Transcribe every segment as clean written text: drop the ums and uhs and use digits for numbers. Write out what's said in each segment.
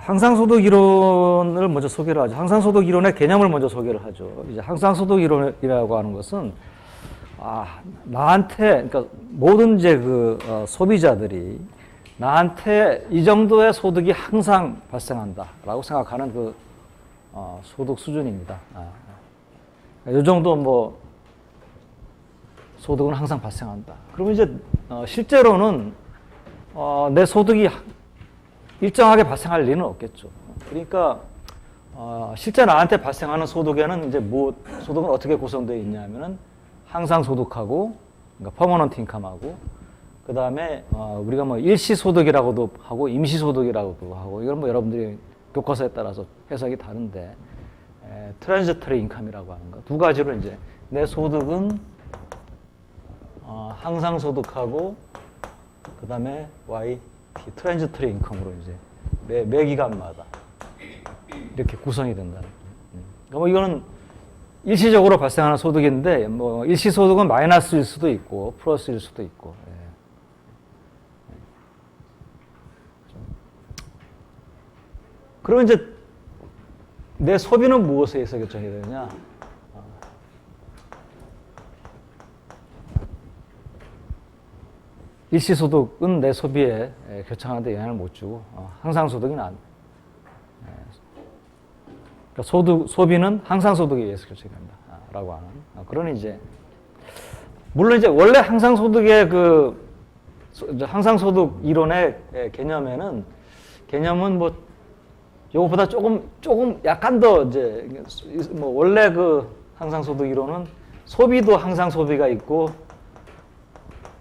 항상소득 이론을 먼저 소개를 하죠. 항상소득 이론의 개념을 먼저 소개를 하죠. 이제 항상소득 이론이라고 하는 것은 나한테, 그러니까 모든 이제 소비자들이 나한테 이 정도의 소득이 항상 발생한다라고 생각하는 소득 수준입니다. 이 정도 뭐 소득은 항상 발생한다. 그러면 이제 실제로는 내 소득이 일정하게 발생할 리는 없겠죠. 그러니까 실제 나한테 발생하는 소득에는 이제 소득은 어떻게 구성되어 있냐면은 항상 소득하고, 그러니까 퍼머넌트 인컴하고, 그 다음에 우리가 뭐 일시 소득이라고도 하고 임시 소득이라고도 하고, 이건 뭐 여러분들이 교과서에 따라서 해석이 다른데 트랜지터리 인컴이라고 하는 거 두 가지로 이제 내 소득은 항상 소득하고 그 다음에 트랜지터리 인컴으로 이제 매 기간마다 이렇게 구성이 된다는 거예요. 그러니까 이거는 일시적으로 발생하는 소득인데, 뭐 일시 소득은 마이너스일 수도 있고 플러스일 수도 있고. 그러면 이제 내 소비는 무엇에 의해서 결정이 되느냐? 일시소득은 내 소비에 결정하는데 영향을 못 주고, 항상소득은 그러니까 소비는 항상소득에 의해서 결정이 된다. 라고 하는. 그런 물론 원래 항상소득의 항상소득 이론의 개념은 뭐, 요것보다 조금 약간 더 뭐 원래 항상소득 이론은 소비도 항상소비가 있고,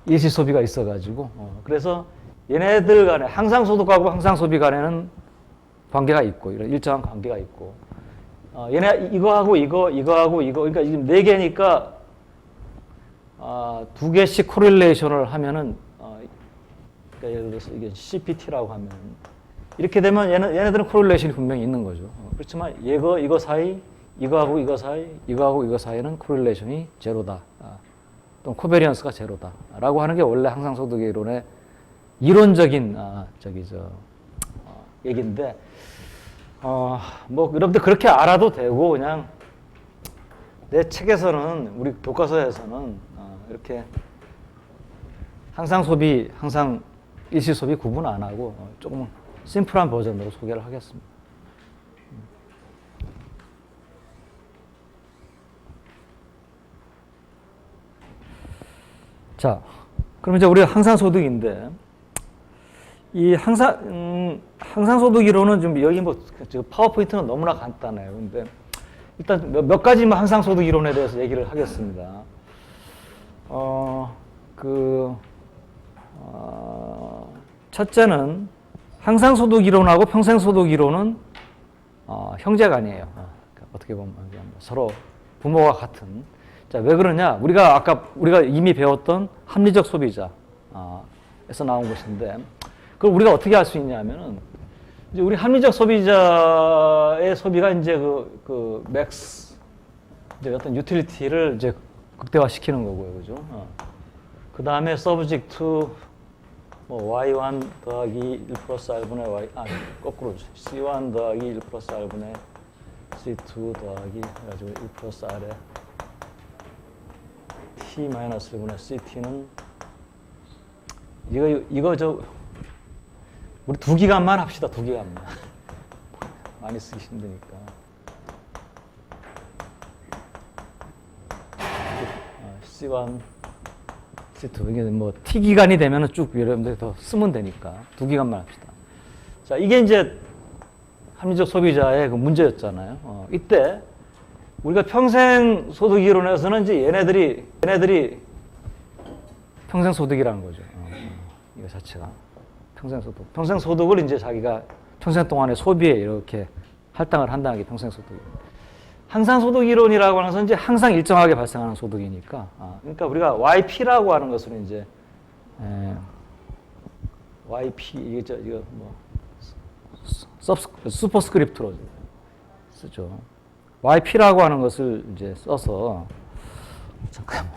일시소비가 있어가지고, 그래서 얘네들 간에 항상소득하고 항상소비 간에는 관계가 있고, 이런 일정한 관계가 있고, 이거하고 이거하고 그러니까 지금 4개니까, 2개씩 코릴레이션을 하면은, 그러니까 예를 들어서 이게 CPT라고 하면, 이렇게 되면 얘네들은 코릴레이션이 분명히 있는 거죠. 그렇지만 이거 사이, 이거하고 이거 사이, 이거하고 이거 사이는 코릴레이션이 제로다. 또는 코베리언스가 제로다. 라고 하는 게 원래 항상소득 이론의 이론적인, 얘기인데, 뭐, 여러분들 그렇게 알아도 되고, 그냥 내 책에서는, 우리 교과서에서는, 이렇게 항상 소비, 항상 일시 소비 구분 안 하고, 조금 심플한 버전으로 소개를 하겠습니다. 자, 그럼 이제 우리가 항상소득인데, 이 항상소득 이론은 좀 여기 뭐, 파워포인트는 너무나 간단해요. 근데 일단 몇 가지만 항상소득 이론에 대해서 얘기를 하겠습니다. 첫째는 항상소득 이론하고 평생소득 이론은 형제가 아니에요. 어떻게 보면 서로 부모가 같은. 자, 왜 그러냐? 우리가 이미 배웠던 합리적 소비자에서 나온 것인데, 그걸 우리가 어떻게 할 수 있냐면은, 이제 우리 합리적 소비자의 소비가 이제 맥스, 이제 어떤 유틸리티를 이제 극대화시키는 거고요. 그죠? 그 다음에 subject to y1 더하기 1 플러스 r분의 y, 거꾸로 c1 더하기 1 플러스 r분의 c2 더하기 해가지고 1 플러스 r에 t 마이너스 1분의 ct는 우리 2기간만 합시다. 2기간만. 많이 쓰기 힘드니까. C1, C2. 이게 뭐 T기간이 되면은 쭉 여러분들 더 쓰면 되니까 2기간만 합시다. 자, 이게 이제 합리적 소비자의 문제였잖아요. 이때 우리가 평생 소득 이론에서는 이제 얘네들이 평생 소득이라는 거죠. 이거 자체가 평생 소득. 평생 소득을 이제 자기가 평생 동안의 소비에 이렇게 할당을 한다는 게 평생 소득이에요. 항상 소득 이론이라고 하는 것은 이제 항상 일정하게 발생하는 소득이니까. 그러니까 우리가 YP라고 하는 것은 이제 YP 이거 뭐 슈퍼스크립트로 쓰죠. YP라고 하는 것을 이제 써서 잠깐만.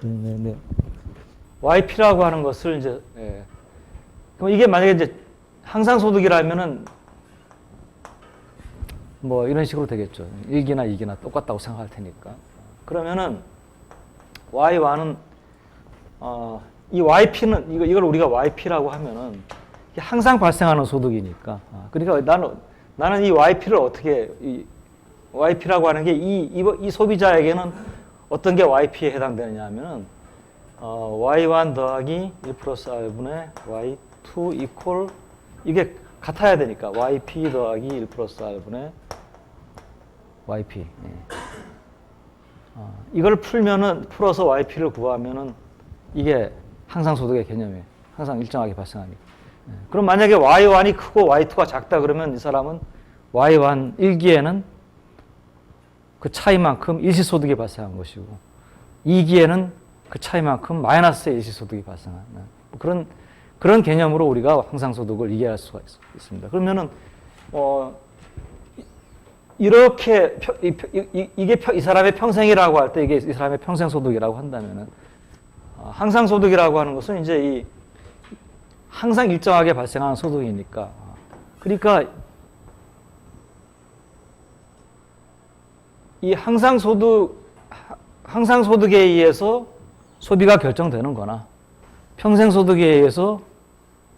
네. YP라고 하는 것을 이제, 예. 그럼 이게 만약에 이제 항상소득이라면은 뭐 이런 식으로 되겠죠. 1기나 2기나 똑같다고 생각할 테니까. 그러면은 Y1은, 이 YP는, 이걸 우리가 YP라고 하면은 이게 항상 발생하는 소득이니까. 그러니까 나는 이 YP를 어떻게, 이 YP라고 하는 게 이 소비자에게는 어떤 게 YP에 해당되느냐 하면은, Y1 더하기 1 플러스 R분의 Y2 이퀄, 이게 같아야 되니까 YP 더하기 1 플러스 R분의 YP. 예. 이걸 풀어서 YP를 구하면은 이게 항상소득의 개념이에요. 항상 일정하게 발생하니까. 예. 그럼 만약에 Y1이 크고 Y2가 작다 그러면 이 사람은 Y1 1기에는 그 차이만큼 일시소득이 발생한 것이고 2기에는 그 차이만큼 마이너스의 일시소득이 발생한 그런 개념으로 우리가 항상소득을 이해할 수가 있습니다. 그러면은 이렇게 이게 이 사람의 평생이라고 할 때 이게 이 사람의 평생소득이라고 한다면은 항상소득이라고 하는 것은 이제 이 항상 일정하게 발생하는 소득이니까 그러니까 이 항상소득에 의해서 소비가 결정되는 거나 평생소득에 의해서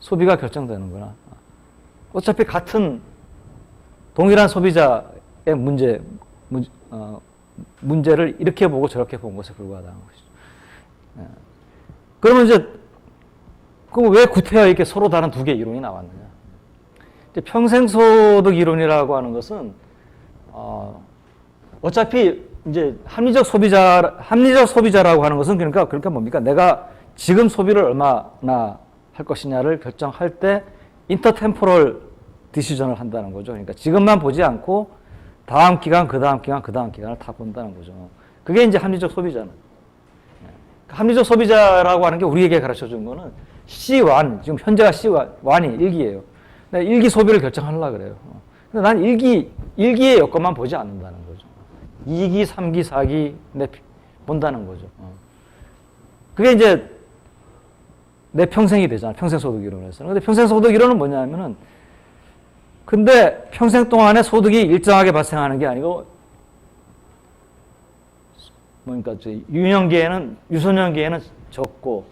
소비가 결정되는 거나 어차피 같은 동일한 소비자의 문제를 이렇게 보고 저렇게 본 것에 불과하다는 것이죠. 그러면 이제 그럼 왜 구태여 이렇게 서로 다른 두 개의 이론이 나왔느냐? 이제 평생소득 이론이라고 하는 것은 어차피 이제 합리적 소비자라고 하는 것은 그러니까 뭡니까? 내가 지금 소비를 얼마나 할 것이냐를 결정할 때 인터템포럴 디시전을 한다는 거죠. 그러니까 지금만 보지 않고 다음 기간, 그 다음 기간, 그 다음 기간을 다 본다는 거죠. 그게 이제 합리적 소비자는. 합리적 소비자라고 하는 게 우리에게 가르쳐 준 거는 C1, 지금 현재가 C1이 1기예요. 내가 1기 소비를 결정하려고 그래요. 근데 난 1기의 여건만 보지 않는다는 거죠. 2기, 3기, 4기 본다는 거죠. 그게 이제 내 평생이 되잖아. 평생소득 이론에서는. 근데 평생소득 이론은 뭐냐면은 근데 평생 동안에 소득이 일정하게 발생하는 게 아니고 그러니까 유소년기에는 적고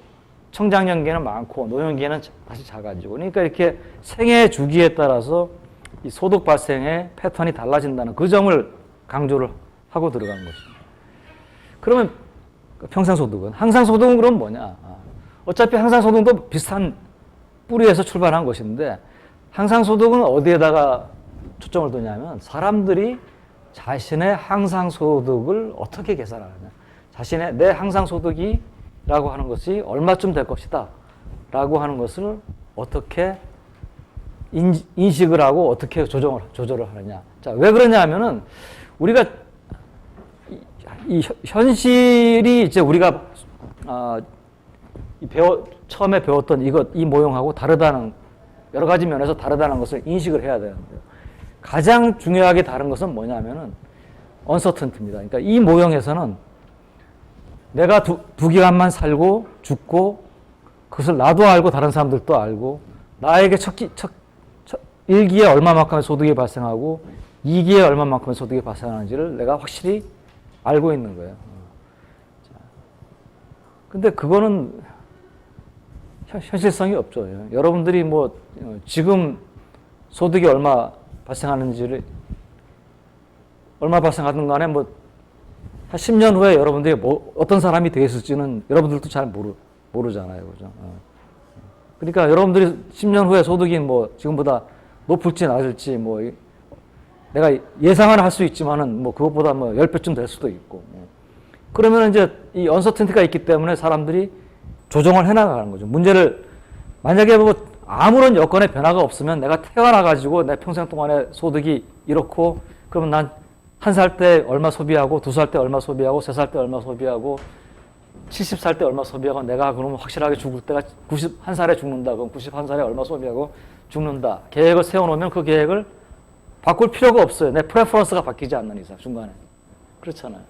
청장년기에는 많고 노년기에는 다시 작아지고 그러니까 이렇게 생애 주기에 따라서 이 소득 발생의 패턴이 달라진다는 그 점을 강조를 하고 들어간 것입니다. 그러면 평생소득은 항상소득은 그럼 뭐냐? 어차피 항상소득도 비슷한 뿌리에서 출발한 것인데 항상소득은 어디에다가 초점을 두냐면 사람들이 자신의 항상소득을 어떻게 계산하느냐. 내 항상소득이라고 하는 것이 얼마쯤 될 것이다. 라고 하는 것을 어떻게 인식을 하고 어떻게 조절을 하느냐. 자, 왜 그러냐 하면은 우리가 이 현실이 이제 우리가 처음에 배웠던 이 모형하고 다르다는 여러 가지 면에서 다르다는 것을 인식을 해야 되는데요. 가장 중요하게 다른 것은 뭐냐면은 uncertainty입니다. 그러니까 이 모형에서는 내가 두 기간만 살고 죽고 그것을 나도 알고 다른 사람들도 알고 나에게 1기에 얼마만큼의 소득이 발생하고 2기에 얼마만큼의 소득이 발생하는지를 내가 확실히 알고 있는 거예요. 근데 그거는 현실성이 없죠. 여러분들이 뭐 지금 소득이 얼마 발생하는지를 얼마 발생하든 간에 뭐 한 10년 후에 여러분들이 어떤 사람이 되겠을지는 여러분들도 잘 모르잖아요. 그죠? 그러니까 여러분들이 10년 후에 소득이 뭐 지금보다 높을지 낮을지 뭐 내가 예상은 할 수 있지만은 뭐 그것보다 뭐 10배쯤 될 수도 있고. 그러면 이제 이 언서텐티가 있기 때문에 사람들이 조정을 해 나가는 거죠. 문제를 만약에 뭐 아무런 여건의 변화가 없으면 내가 태어나 가지고 내 평생 동안의 소득이 이렇고 그러면 난 1살 때 얼마 소비하고 2살 때 얼마 소비하고 3살 때 얼마 소비하고 70살 때 얼마 소비하고 내가 그러면 확실하게 죽을 때가 91살에 죽는다. 그럼 91살에 얼마 소비하고 죽는다. 계획을 세워놓으면 그 계획을 바꿀 필요가 없어요. 내 프레퍼런스가 바뀌지 않는 이상 중간에. 그렇잖아요.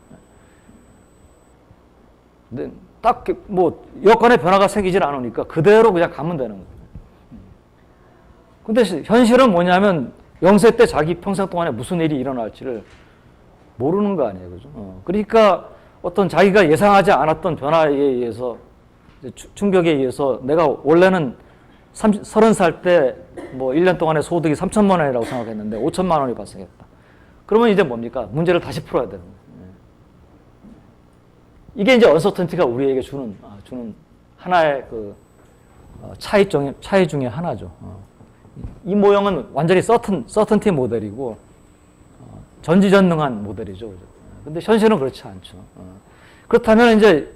딱 뭐 여건에 변화가 생기질 않으니까 그대로 그냥 가면 되는 거예요. 근데 현실은 뭐냐면 0세 때 자기 평생 동안에 무슨 일이 일어날지를 모르는 거 아니에요. 그죠? 그러니까 어떤 자기가 예상하지 않았던 변화에 의해서, 충격에 의해서 내가 원래는 30살 때 뭐 1년 동안의 소득이 3천만 원이라고 생각했는데 5천만 원이 발생했다. 그러면 이제 뭡니까? 문제를 다시 풀어야 되는 거예요. 이게 이제 언서턴티가 우리에게 주는 하나의 그 차이 중에 하나죠. 이 모형은 완전히 서턴티 모델이고 전지전능한 모델이죠. 그죠? 근데 현실은 그렇지 않죠. 그렇다면 이제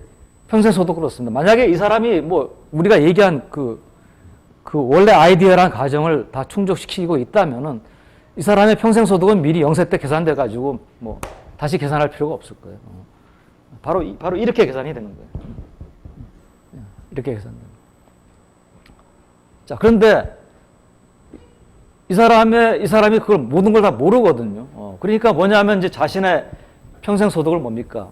평생소득 그렇습니다. 만약에 이 사람이 뭐 우리가 얘기한 그 원래 아이디어란 가정을 다 충족시키고 있다면은 이 사람의 평생소득은 미리 0세 때 계산돼 가지고 뭐 다시 계산할 필요가 없을 거예요. 바로 이렇게 계산이 되는 거예요. 이렇게 계산되는 거예요. 자, 그런데 이 사람이 그걸 모든 걸 다 모르거든요. 그러니까 뭐냐면 이제 자신의 평생 소득을 뭡니까?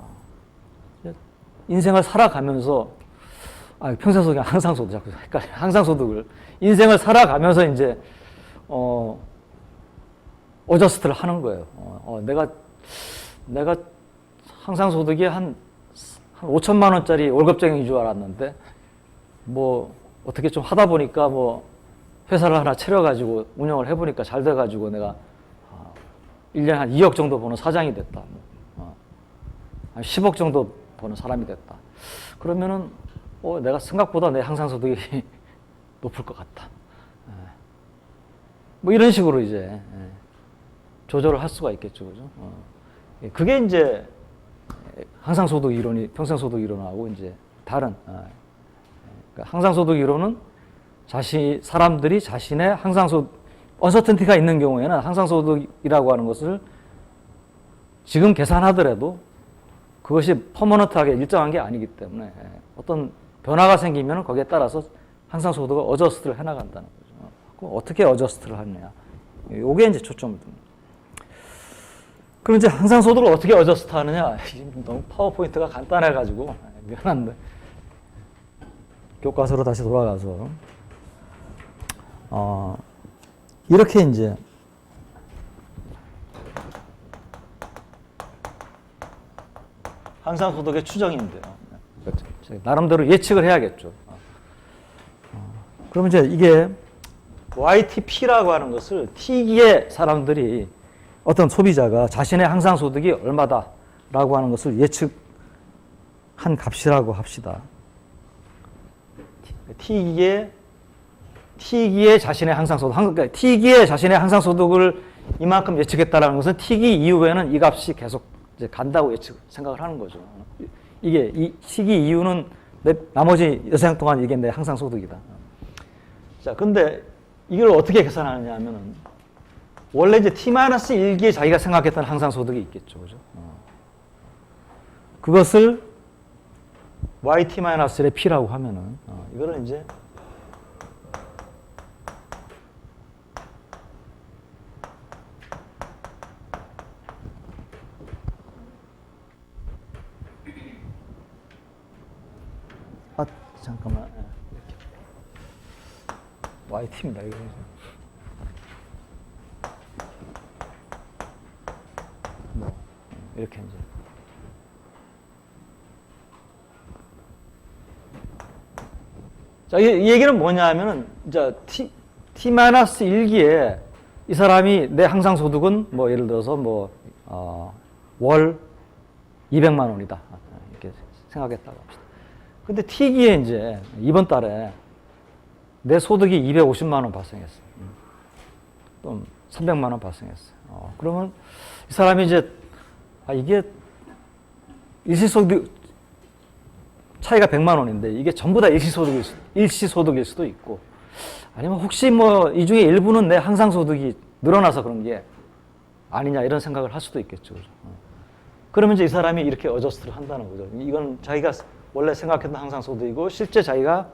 인생을 살아가면서, 평생 소득이 항상 소득, 자꾸 헷갈려. 항상 소득을. 인생을 살아가면서 이제, 어저스트를 하는 거예요. 내가 항상 소득이 한 5천만 원짜리 월급쟁이인 줄 알았는데, 뭐, 어떻게 좀 하다 보니까 뭐, 회사를 하나 차려가지고 운영을 해보니까 잘 돼가지고 내가 1년에 한 2억 정도 버는 사장이 됐다. 한 10억 정도 버는 사람이 됐다. 그러면은, 내가 생각보다 내 항상소득이 높을 것 같다. 뭐 이런 식으로 이제 조절을 할 수가 있겠죠. 그죠? 그게 이제 항상소득 이론이, 평생소득 이론하고 이제 다른, 그러니까 항상소득 이론은 사람들이 자신의 언서턴티가 있는 경우에는 항상소득이라고 하는 것을 지금 계산하더라도 그것이 퍼머넌트하게 일정한 게 아니기 때문에 어떤 변화가 생기면 거기에 따라서 항상소득을 어저스트를 해나간다는 거죠. 그럼 어떻게 어저스트를 하느냐. 이게 이제 초점을 둡니다. 그럼 이제 항상소득을 어떻게 어저스트 하느냐. 너무 파워포인트가 간단해가지고 미안한데 교과서로 다시 돌아가서 이렇게 이제 항상소득의 추정인데요. 나름대로 예측을 해야겠죠. 그러면 이제 이게 YTP라고 하는 것을 T기의 사람들이 어떤 소비자가 자신의 항상소득이 얼마다라고 하는 것을 예측한 값이라고 합시다. T기의 자신의 항상소득, 그러니까 T기의 자신의 항상소득을 이만큼 예측했다는 것은 T기 이후에는 이 값이 계속 이제 간다고 생각을 하는 거죠. 이게 이 시기 이후는 나머지 여생 동안 이게 내 항상소득이다. 자, 근데 이걸 어떻게 계산하느냐 하면은 원래 이제 T-1기에 자기가 생각했던 항상소득이 있겠죠. 그죠? 그것을 YT-1의 P라고 하면은 이거를 이제 잠깐만. 이렇게. YT입니다. 이거. 뭐, 이렇게 이제. 자, 이 얘기는 뭐냐 하면은, 이제 T-1기에 이 사람이 내 항상소득은 뭐, 예를 들어서 뭐, 월 200만 원이다. 이렇게 생각했다고 합시다. 근데 T기에 이제 이번 달에 내 소득이 250만 원 발생했어. 또 300만 원 발생했어. 그러면 이 사람이 이제 이게 일시소득 차이가 100만 원인데 이게 전부 다 일시소득일 수도 있고 아니면 혹시 뭐 이 중에 일부는 내 항상소득이 늘어나서 그런 게 아니냐 이런 생각을 할 수도 있겠죠. 그러면 이제 이 사람이 이렇게 어저스트를 한다는 거죠. 이건 자기가 원래 생각했던 항상소득이고 실제 자기가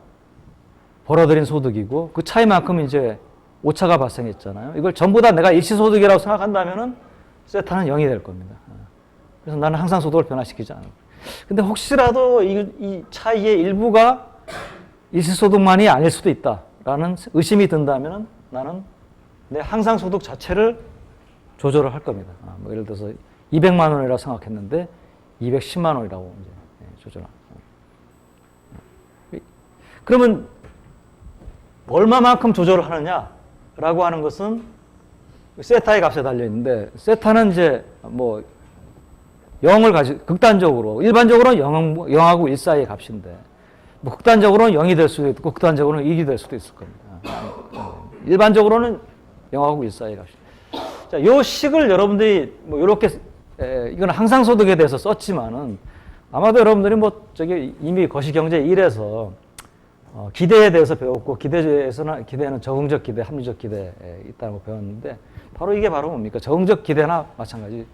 벌어들인 소득이고 그 차이만큼 이제 오차가 발생했잖아요. 이걸 전부 다 내가 일시소득이라고 생각한다면은 세타는 0이 될 겁니다. 그래서 나는 항상소득을 변화시키지 않아요. 근데 혹시라도 이 차이의 일부가 일시소득만이 아닐 수도 있다라는 의심이 든다면 나는 내 항상소득 자체를 조절을 할 겁니다. 뭐 예를 들어서 200만 원이라고 생각했는데 210만 원이라고 이제 조절합니다. 그러면 얼마만큼 조절을 하느냐라고 하는 것은 세타의 값에 달려 있는데, 세타는 이제 뭐 0을 극단적으로, 일반적으로는 0하고 1 사이의 값인데, 뭐 극단적으로는 0이 될 수도 있고, 극단적으로는 1이 될 수도 있을 겁니다. 일반적으로는 0하고 1 사이의 값이. 자, 요 식을 여러분들이 뭐 이렇게, 이건 항상소득에 대해서 썼지만은, 아마도 여러분들이 뭐 저기 이미 거시경제 1에서 기대에 대해서 배웠고, 기대는 적응적 기대, 합리적 기대에 있다고 배웠는데, 바로 이게 바로 뭡니까? 적응적 기대나 마찬가지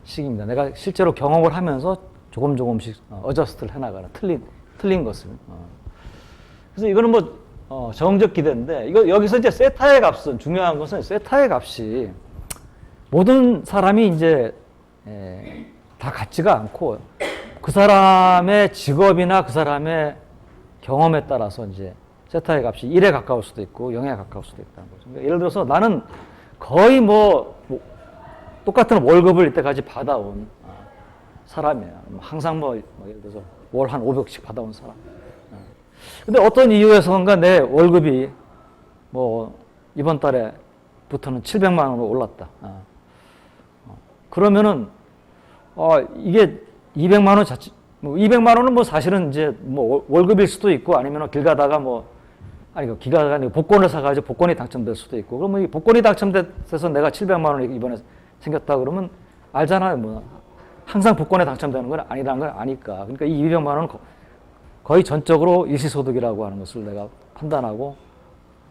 식입니다. 내가 실제로 경험을 하면서 조금씩 어저스트를 해나가는 틀린 것을. 그래서 이거는 뭐 적응적 기대인데, 여기서 이제 세타의 값은, 중요한 것은 세타의 값이 모든 사람이 이제 다 같지가 않고, 그 사람의 직업이나 그 사람의 경험에 따라서 이제 세타의 값이 1에 가까울 수도 있고 0에 가까울 수도 있다는 거죠. 그러니까 예를 들어서 나는 거의 뭐 똑같은 월급을 이때까지 받아온 사람이에요. 항상 뭐 예를 들어서 월 한 500씩 받아온 사람. 근데 어떤 이유에서인가 내 월급이 뭐 이번 달에부터는 700만 원으로 올랐다. 그러면은 이게 200만 원 자체, 뭐 200만 원은 뭐 사실은 이제 뭐 월급일 수도 있고, 아니면 길 가다가 길 가다가 복권을 사가지고 복권이 당첨될 수도 있고, 그러면 이 복권이 당첨돼서 내가 700만 원이 이번에 생겼다 그러면 알잖아요. 뭐 항상 복권에 당첨되는 건 아니라는 걸 아니까. 그러니까 이 200만 원은 거의 전적으로 일시소득이라고 하는 것을 내가 판단하고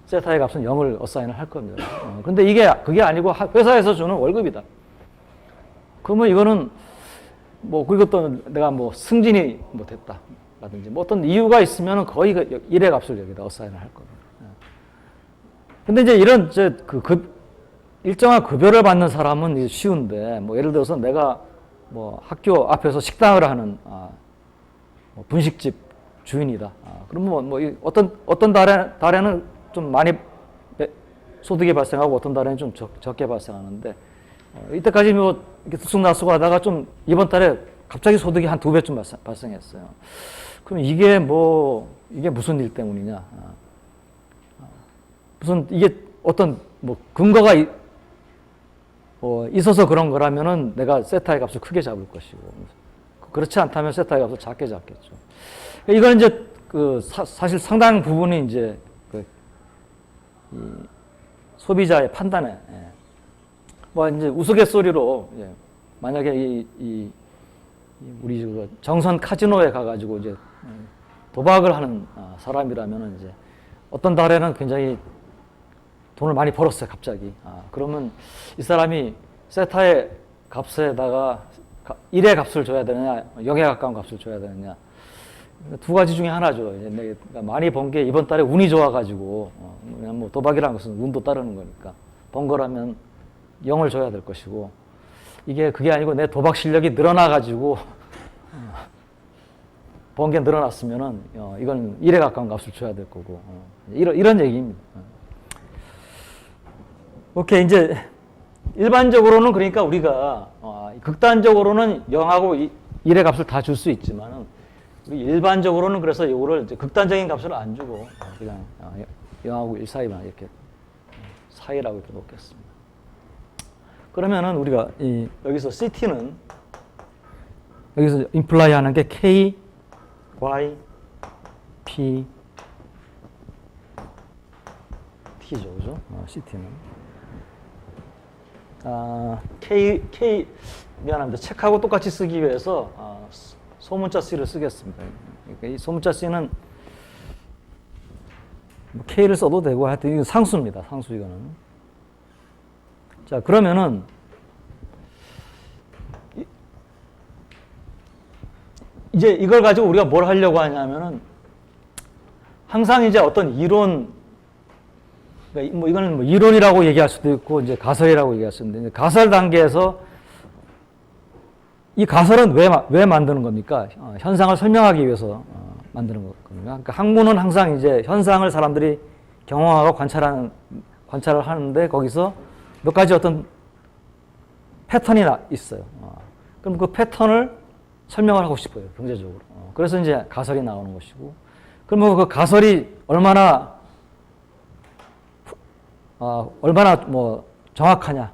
세타의 값은 0을 어사인을 할 겁니다. 그런데 그게 아니고 회사에서 주는 월급이다. 그러면 이거는 뭐 그리고 또 내가 뭐 승진이 뭐 됐다라든지 뭐 어떤 이유가 있으면 거의 1의 값을 여기다 어사인을 할 겁니다. 근데 이제 이런 일정한 급여를 받는 사람은 쉬운데, 뭐 예를 들어서 내가 뭐 학교 앞에서 식당을 하는 뭐 분식집 주인이다. 그러면 뭐 어떤 달에는 좀 많이 소득이 발생하고 어떤 달에는 좀 적게 발생하는데, 이때까지 뭐 이렇게 들쑥날쑥 하다가 좀 이번 달에 갑자기 소득이 한 2배쯤 발생했어요. 그럼 이게 무슨 일 때문이냐? 무슨 이게 어떤 뭐 근거가 있어서 그런 거라면은 내가 세타의 값을 크게 잡을 것이고, 그렇지 않다면 세타의 값을 작게 잡겠죠. 이건 이제 사실 상당 부분이 이제 이 소비자의 판단에, 뭐 이제 우스갯소리로, 만약에 우리 정선 카지노에 가가지고 이제 도박을 하는 사람이라면은 이제 어떤 달에는 굉장히 돈을 많이 벌었어요, 갑자기. 그러면 이 사람이 세타의 값에다가 1의 값을 줘야 되느냐, 0에 가까운 값을 줘야 되느냐. 두 가지 중에 하나죠. 내가 많이 번 게 이번 달에 운이 좋아가지고, 뭐 도박이라는 것은 운도 따르는 거니까. 번 거라면 0을 줘야 될 것이고, 그게 아니고 내 도박 실력이 늘어나가지고, 번 게 늘어났으면은, 이건 1에 가까운 값을 줘야 될 거고, 이런 얘기입니다. 오케이, 이제, 일반적으로는 그러니까 우리가, 극단적으로는 0하고 1의 값을 다 줄 수 있지만은, 우리 일반적으로는 그래서 이거를 이제 극단적인 값을 안 주고, 그냥 0하고 1 사이만 이렇게, 사이라고 이렇게 놓겠습니다. 그러면은 우리가 여기서 CT는, 여기서 임플라이 하는 게 K, Y, P, T죠, 그죠? CT는. 미안합니다. 책하고 똑같이 쓰기 위해서 소문자 C를 쓰겠습니다. 그러니까 이 소문자 C는 뭐 K를 써도 되고, 하여튼 이건 상수입니다. 상수 이거는. 자, 그러면은 이제 이걸 가지고 우리가 뭘 하려고 하냐면은, 항상 이제 어떤 이론, 그러니까 뭐 이거는 뭐 이론이라고 얘기할 수도 있고 이제 가설이라고 얘기할 수 있는데, 가설 단계에서 이 가설은 왜 만드는 겁니까? 현상을 설명하기 위해서 만드는 거거든요. 그러니까 학문은 항상 이제 현상을 사람들이 경험하고 관찰을 하는데 거기서 몇 가지 어떤 패턴이 있어요. 그럼 그 패턴을 설명을 하고 싶어요. 경제적으로. 그래서 이제 가설이 나오는 것이고. 그러면 그 가설이 얼마나 뭐 정확하냐,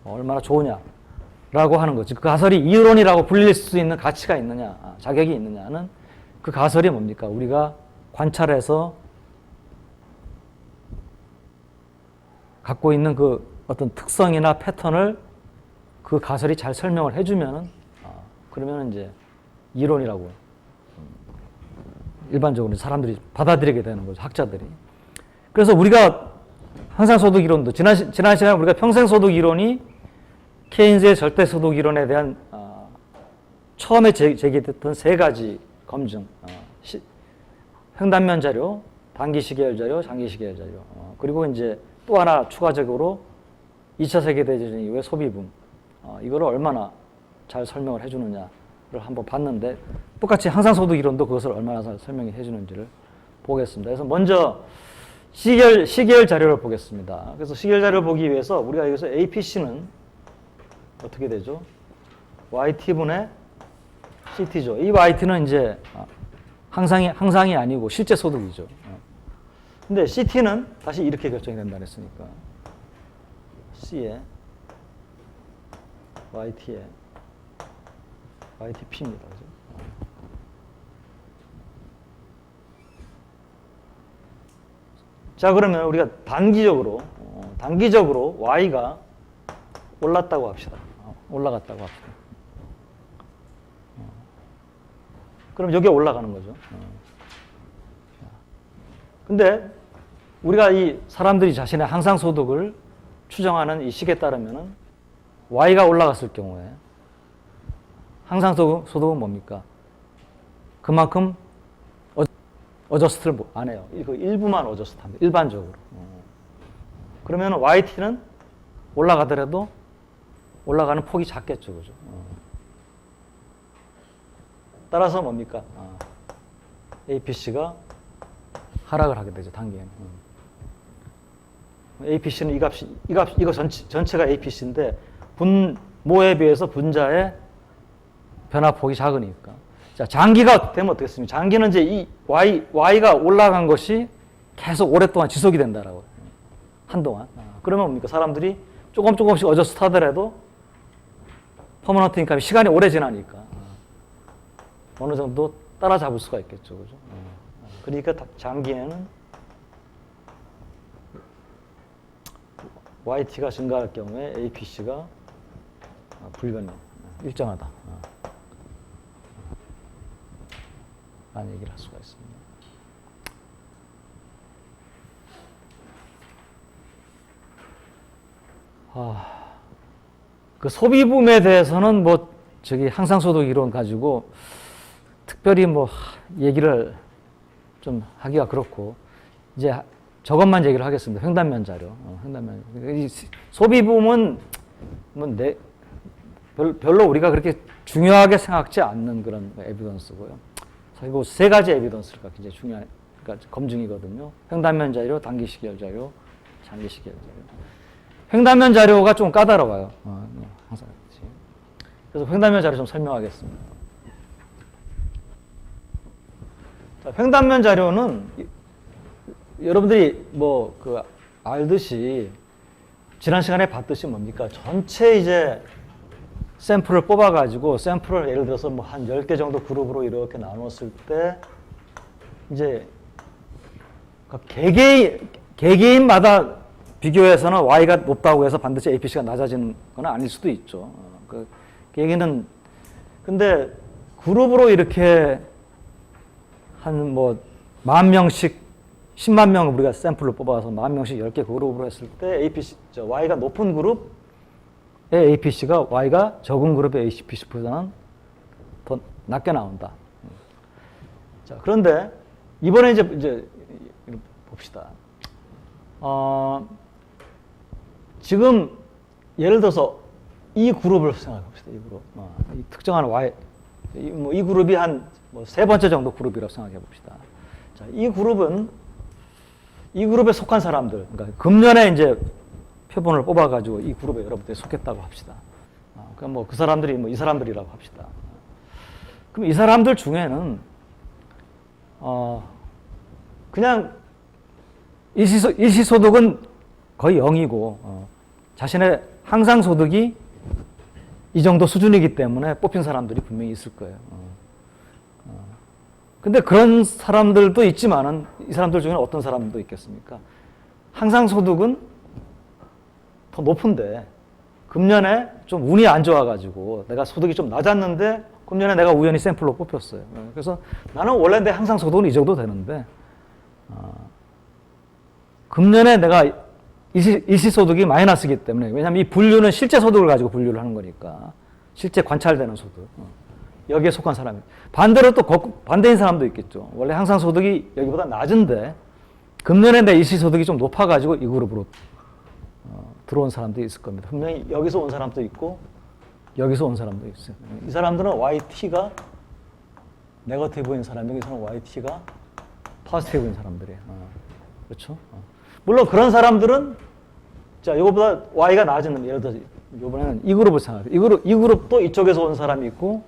얼마나 좋으냐라고 하는 거지. 그 가설이 이론이라고 불릴 수 있는 가치가 있느냐, 자격이 있느냐는 그 가설이 뭡니까? 우리가 관찰해서 갖고 있는 그 어떤 특성이나 패턴을 그 가설이 잘 설명을 해주면은, 그러면 이제 이론이라고 일반적으로 사람들이 받아들이게 되는 거죠, 학자들이. 그래서 우리가 항상소득 이론도 지난 시간에 우리가 평생소득 이론이 케인즈의 절대소득 이론에 대한 처음에 제기됐던 세 가지 검증, 횡단면 자료, 단기 시계열 자료, 장기 시계열 자료, 그리고 이제 또 하나 추가적으로 2차 세계대전 이후의 소비붐, 이거를 얼마나 잘 설명을 해주느냐를 한번 봤는데, 똑같이 항상소득 이론도 그것을 얼마나 잘 설명해 주는지를 보겠습니다. 그래서 먼저 시계열 자료를 보겠습니다. 그래서 시계열 자료를 보기 위해서 우리가 여기서 APC는 어떻게 되죠? YT분의 CT죠. 이 YT는 이제 항상이 아니고 실제 소득이죠. 근데 CT는 다시 이렇게 결정이 된다 그랬으니까 C에 YT에 YTP입니다. 그죠? 자, 그러면 우리가 단기적으로 Y가 올랐다고 합시다. 올라갔다고 합시다. 그럼 여기에 올라가는 거죠. 근데 우리가 이 사람들이 자신의 항상소득을 추정하는 이 식에 따르면은 Y가 올라갔을 경우에 항상소득은 뭡니까? 그만큼 어저스트를 안 해요. 이거 일부만 어저스트 합니다. 일반적으로. 그러면 YT는 올라가더라도 올라가는 폭이 작겠죠. 그죠? 따라서 뭡니까? APC가 하락을 하게 되죠. 단기에는. APC는 이거 전체가 APC인데 분모에 비해서 분자의 변화폭이 작으니까. 자, 장기가 되면 어떻겠습니까? 장기는 이제 이 Y가 올라간 것이 계속 오랫동안 지속이 된다라고. 한동안. 그러면 뭡니까? 사람들이 조금씩 어저스트 하더라도 퍼머넌트 인컴이 시간이 오래 지나니까 어느 정도 따라잡을 수가 있겠죠. 그죠? 그러니까 장기에는 YT가 증가할 경우에 APC가 불변명, 일정하다. 라는 얘기를 할 수가 있습니다. 그 소비붐에 대해서는 뭐 항상소득 이론 가지고 특별히 뭐 얘기를 좀 하기가 그렇고, 이제 저것만 얘기를 하겠습니다. 횡단면 자료. 소비붐은 뭐 별로 우리가 그렇게 중요하게 생각지 않는 그런 에비던스고요. 그리고 세 가지 에비던스가 굉장히 중요한, 그러니까 검증이거든요. 횡단면 자료, 단기 시계열 자료, 장기 시계열 자료. 횡단면 자료가 좀 까다로워요. 항상. 그래서 횡단면 자료 좀 설명하겠습니다. 자, 횡단면 자료는 여러분들이 알듯이 지난 시간에 봤듯이 뭡니까? 전체 이제 샘플을 뽑아가지고 샘플을 예를 들어서 뭐 한 10개 정도 그룹으로 이렇게 나눴을 때 이제 개개인마다 비교해서는 Y가 높다고 해서 반드시 APC가 낮아지는 건 아닐 수도 있죠. 그 얘기는, 근데 그룹으로 이렇게 한 뭐 10,000명씩 10만 명 우리가 샘플을 뽑아서 10,000명씩 10개 그룹으로 했을 때 Y가 높은 그룹의 APC가 Y가 적은 그룹의 APC보다는 더 낮게 나온다. 자, 그런데 이번에 이제 봅시다. 지금 예를 들어서 이 그룹을 생각해 봅시다. 이 그룹. 이 특정한 Y, 이 그룹이 한 세 번째 정도 그룹이라고 생각해 봅시다. 자, 이 그룹은 이 그룹에 속한 사람들, 그러니까 금년에 이제 표본을 뽑아가지고 이 그룹에 여러분들이 속했다고 합시다. 그럼 그 사람들이 이 사람들이라고 합시다. 그럼 이 사람들 중에는 그냥 일시소득은 거의 0이고 자신의 항상소득이 이 정도 수준이기 때문에 뽑힌 사람들이 분명히 있을 거예요. 근데 그런 사람들도 있지만은 이 사람들 중에는 어떤 사람도 있겠습니까? 항상소득은 더 높은데 금년에 좀 운이 안 좋아가지고 내가 소득이 좀 낮았는데 금년에 내가 우연히 샘플로 뽑혔어요. 그래서 나는 원래 내 항상소득은 이 정도 되는데 금년에 내가 일시소득이 마이너스이기 때문에, 왜냐하면 이 분류는 실제 소득을 가지고 분류를 하는 거니까 실제 관찰되는 소득, 여기에 속한 사람이. 반대로 또 반대인 사람도 있겠죠. 원래 항상소득이 여기보다 낮은데 금년에 내 일시소득이 좀 높아가지고 이 그룹으로 들어온 사람도 있을 겁니다. 분명히 여기서 온 사람도 있고 여기서 온 사람도 있어요. 이 사람들은 YT가 네거티브인 사람, 여기서는 YT가 포지티브인 사람들이에요. 그렇죠? 물론 그런 사람들은 자, 이거보다 Y가 낮은, 예를 들어서 이번에는 이 그룹을 생각해요. 이 그룹도 이쪽에서 온 사람이 있고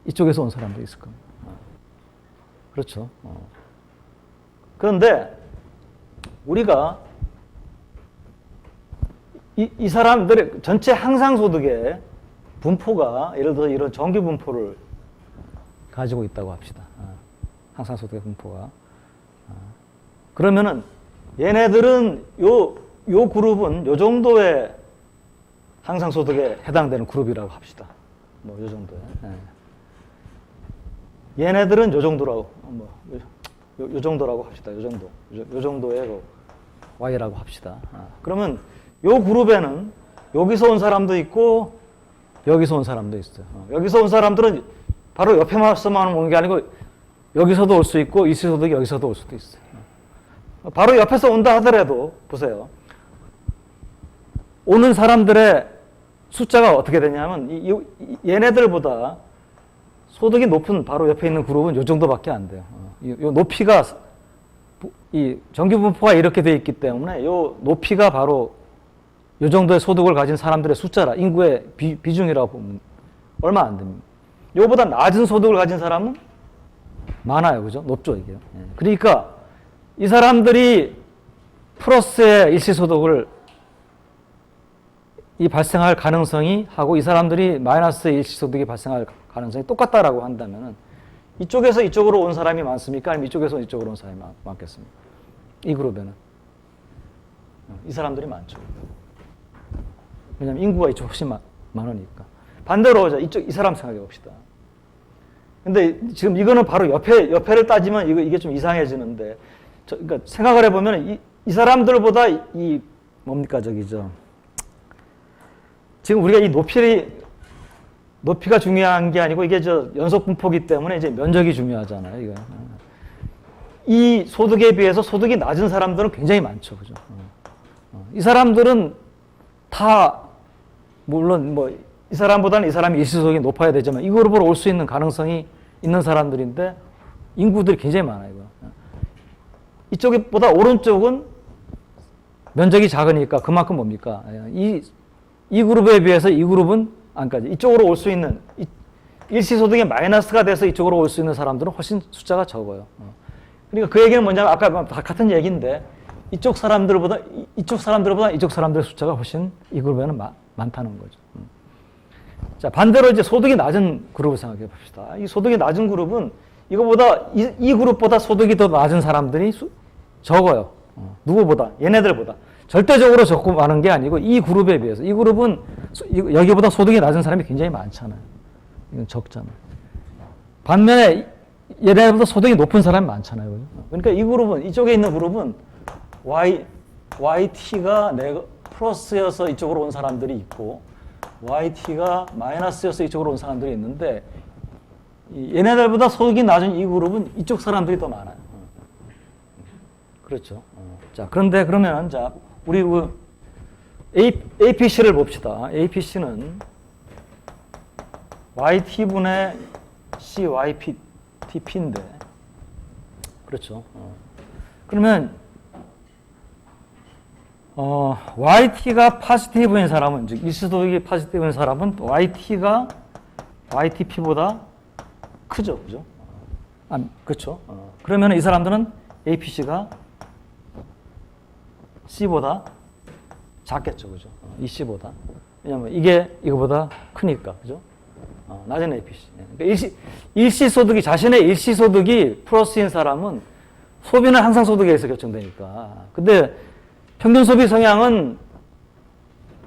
이쪽에서 온 사람도 있을 겁니다. 그렇죠? 그런데 우리가 이 사람들의 전체 항상소득의 분포가 예를 들어 이런 정규 분포를 가지고 있다고 합시다. 항상소득의 분포가. 그러면은 얘네들은 요 그룹은 요 정도의 항상소득에 해당되는 그룹이라고 합시다. 요 정도에. 얘네들은 요 정도라고, 요 정도라고 합시다. 요 정도. 요 정도의 Y라고 합시다. 그러면 요 그룹에는 여기서 온 사람도 있고 여기서 온 사람도 있어요. 여기서 온 사람들은 바로 옆에만 오는 게 아니고 여기서도 올 수 있고 일시소득이 여기서도 올 수도 있어요. 바로 옆에서 온다 하더라도 보세요. 오는 사람들의 숫자가 어떻게 되냐면 얘네들보다 소득이 높은 바로 옆에 있는 그룹은 이 정도밖에 안 돼요. 이 높이가 이 정규 분포가 이렇게 돼 있기 때문에 이 높이가 바로 이 정도의 소득을 가진 사람들의 숫자라, 인구의 비중이라고 보면 얼마 안 됩니다. 이거보다 낮은 소득을 가진 사람은 많아요. 그죠? 높죠, 이게. 그러니까 이 사람들이 플러스의 일시소득을 발생할 가능성이 하고 이 사람들이 마이너스의 일시소득이 발생할 가능성이 똑같다라고 한다면 이쪽에서 이쪽으로 온 사람이 많습니까? 아니면 이쪽에서 이쪽으로 온 사람이 많겠습니까? 이 그룹에는. 이 사람들이 많죠. 왜냐하면 인구가 이쪽 훨씬 많으니까. 반대로 이 사람 생각해 봅시다. 근데 지금 이거는 바로 옆에를 따지면 이게 좀 이상해지는데, 그러니까 생각을 해보면 이 사람들보다 뭡니까, 지금 우리가 이 높이가 중요한 게 아니고 이게 연속 분포기 때문에 이제 면적이 중요하잖아요. 이거. 이 소득에 비해서 소득이 낮은 사람들은 굉장히 많죠. 그죠? 이 사람들은 다, 물론 이 사람보다는 이 사람이 일시소득이 높아야 되지만 이 그룹으로 올 수 있는 가능성이 있는 사람들인데 인구들이 굉장히 많아요. 이거. 이쪽보다 오른쪽은 면적이 작으니까 그만큼 뭡니까? 이 그룹에 비해서 이 그룹은 안까지 이쪽으로 올 수 있는 일시소득이 마이너스가 돼서 이쪽으로 올 수 있는 사람들은 훨씬 숫자가 적어요. 그러니까 그 얘기는 뭐냐면 아까 같은 얘기인데 이쪽 사람들보다 이쪽 사람들의 숫자가 훨씬 이 그룹에는 많다는 거죠. 자, 반대로 이제 소득이 낮은 그룹을 생각해 봅시다. 이 소득이 낮은 그룹은 이거보다 이 그룹보다 소득이 더 낮은 사람들이 적어요. 누구보다? 얘네들보다. 절대적으로 적고 많은 게 아니고 이 그룹에 비해서. 이 그룹은 여기보다 소득이 낮은 사람이 굉장히 많잖아요. 이건 적잖아요. 반면에 얘네들보다 소득이 높은 사람이 많잖아요. 그러니까 이 그룹은, 이쪽에 있는 그룹은 YT가 플러스여서 이쪽으로 온 사람들이 있고 YT가 마이너스여서 이쪽으로 온 사람들이 있는데 얘네들보다 소득이 낮은 이 그룹은 이쪽 사람들이 더 많아요. 그렇죠. 자, 그런데 그러면 자, 우리 APC를 봅시다. APC는 YT분의 CYTP인데, 그렇죠. 그러면, YT가 포지티브인 사람은, 즉, 일시소득이 포지티브인 사람은 YT가 YTP보다 크죠. 그죠? 그렇죠. 그러면 이 사람들은 APC가 C보다 작겠죠. 그죠? 이 C보다. 왜냐면 이게 이거보다 크니까. 그죠? 낮은 APC. 그러니까 일시소득이, 자신의 일시소득이 플러스인 사람은 소비는 항상 소득에 의해서 결정되니까. 근데 평균 소비 성향은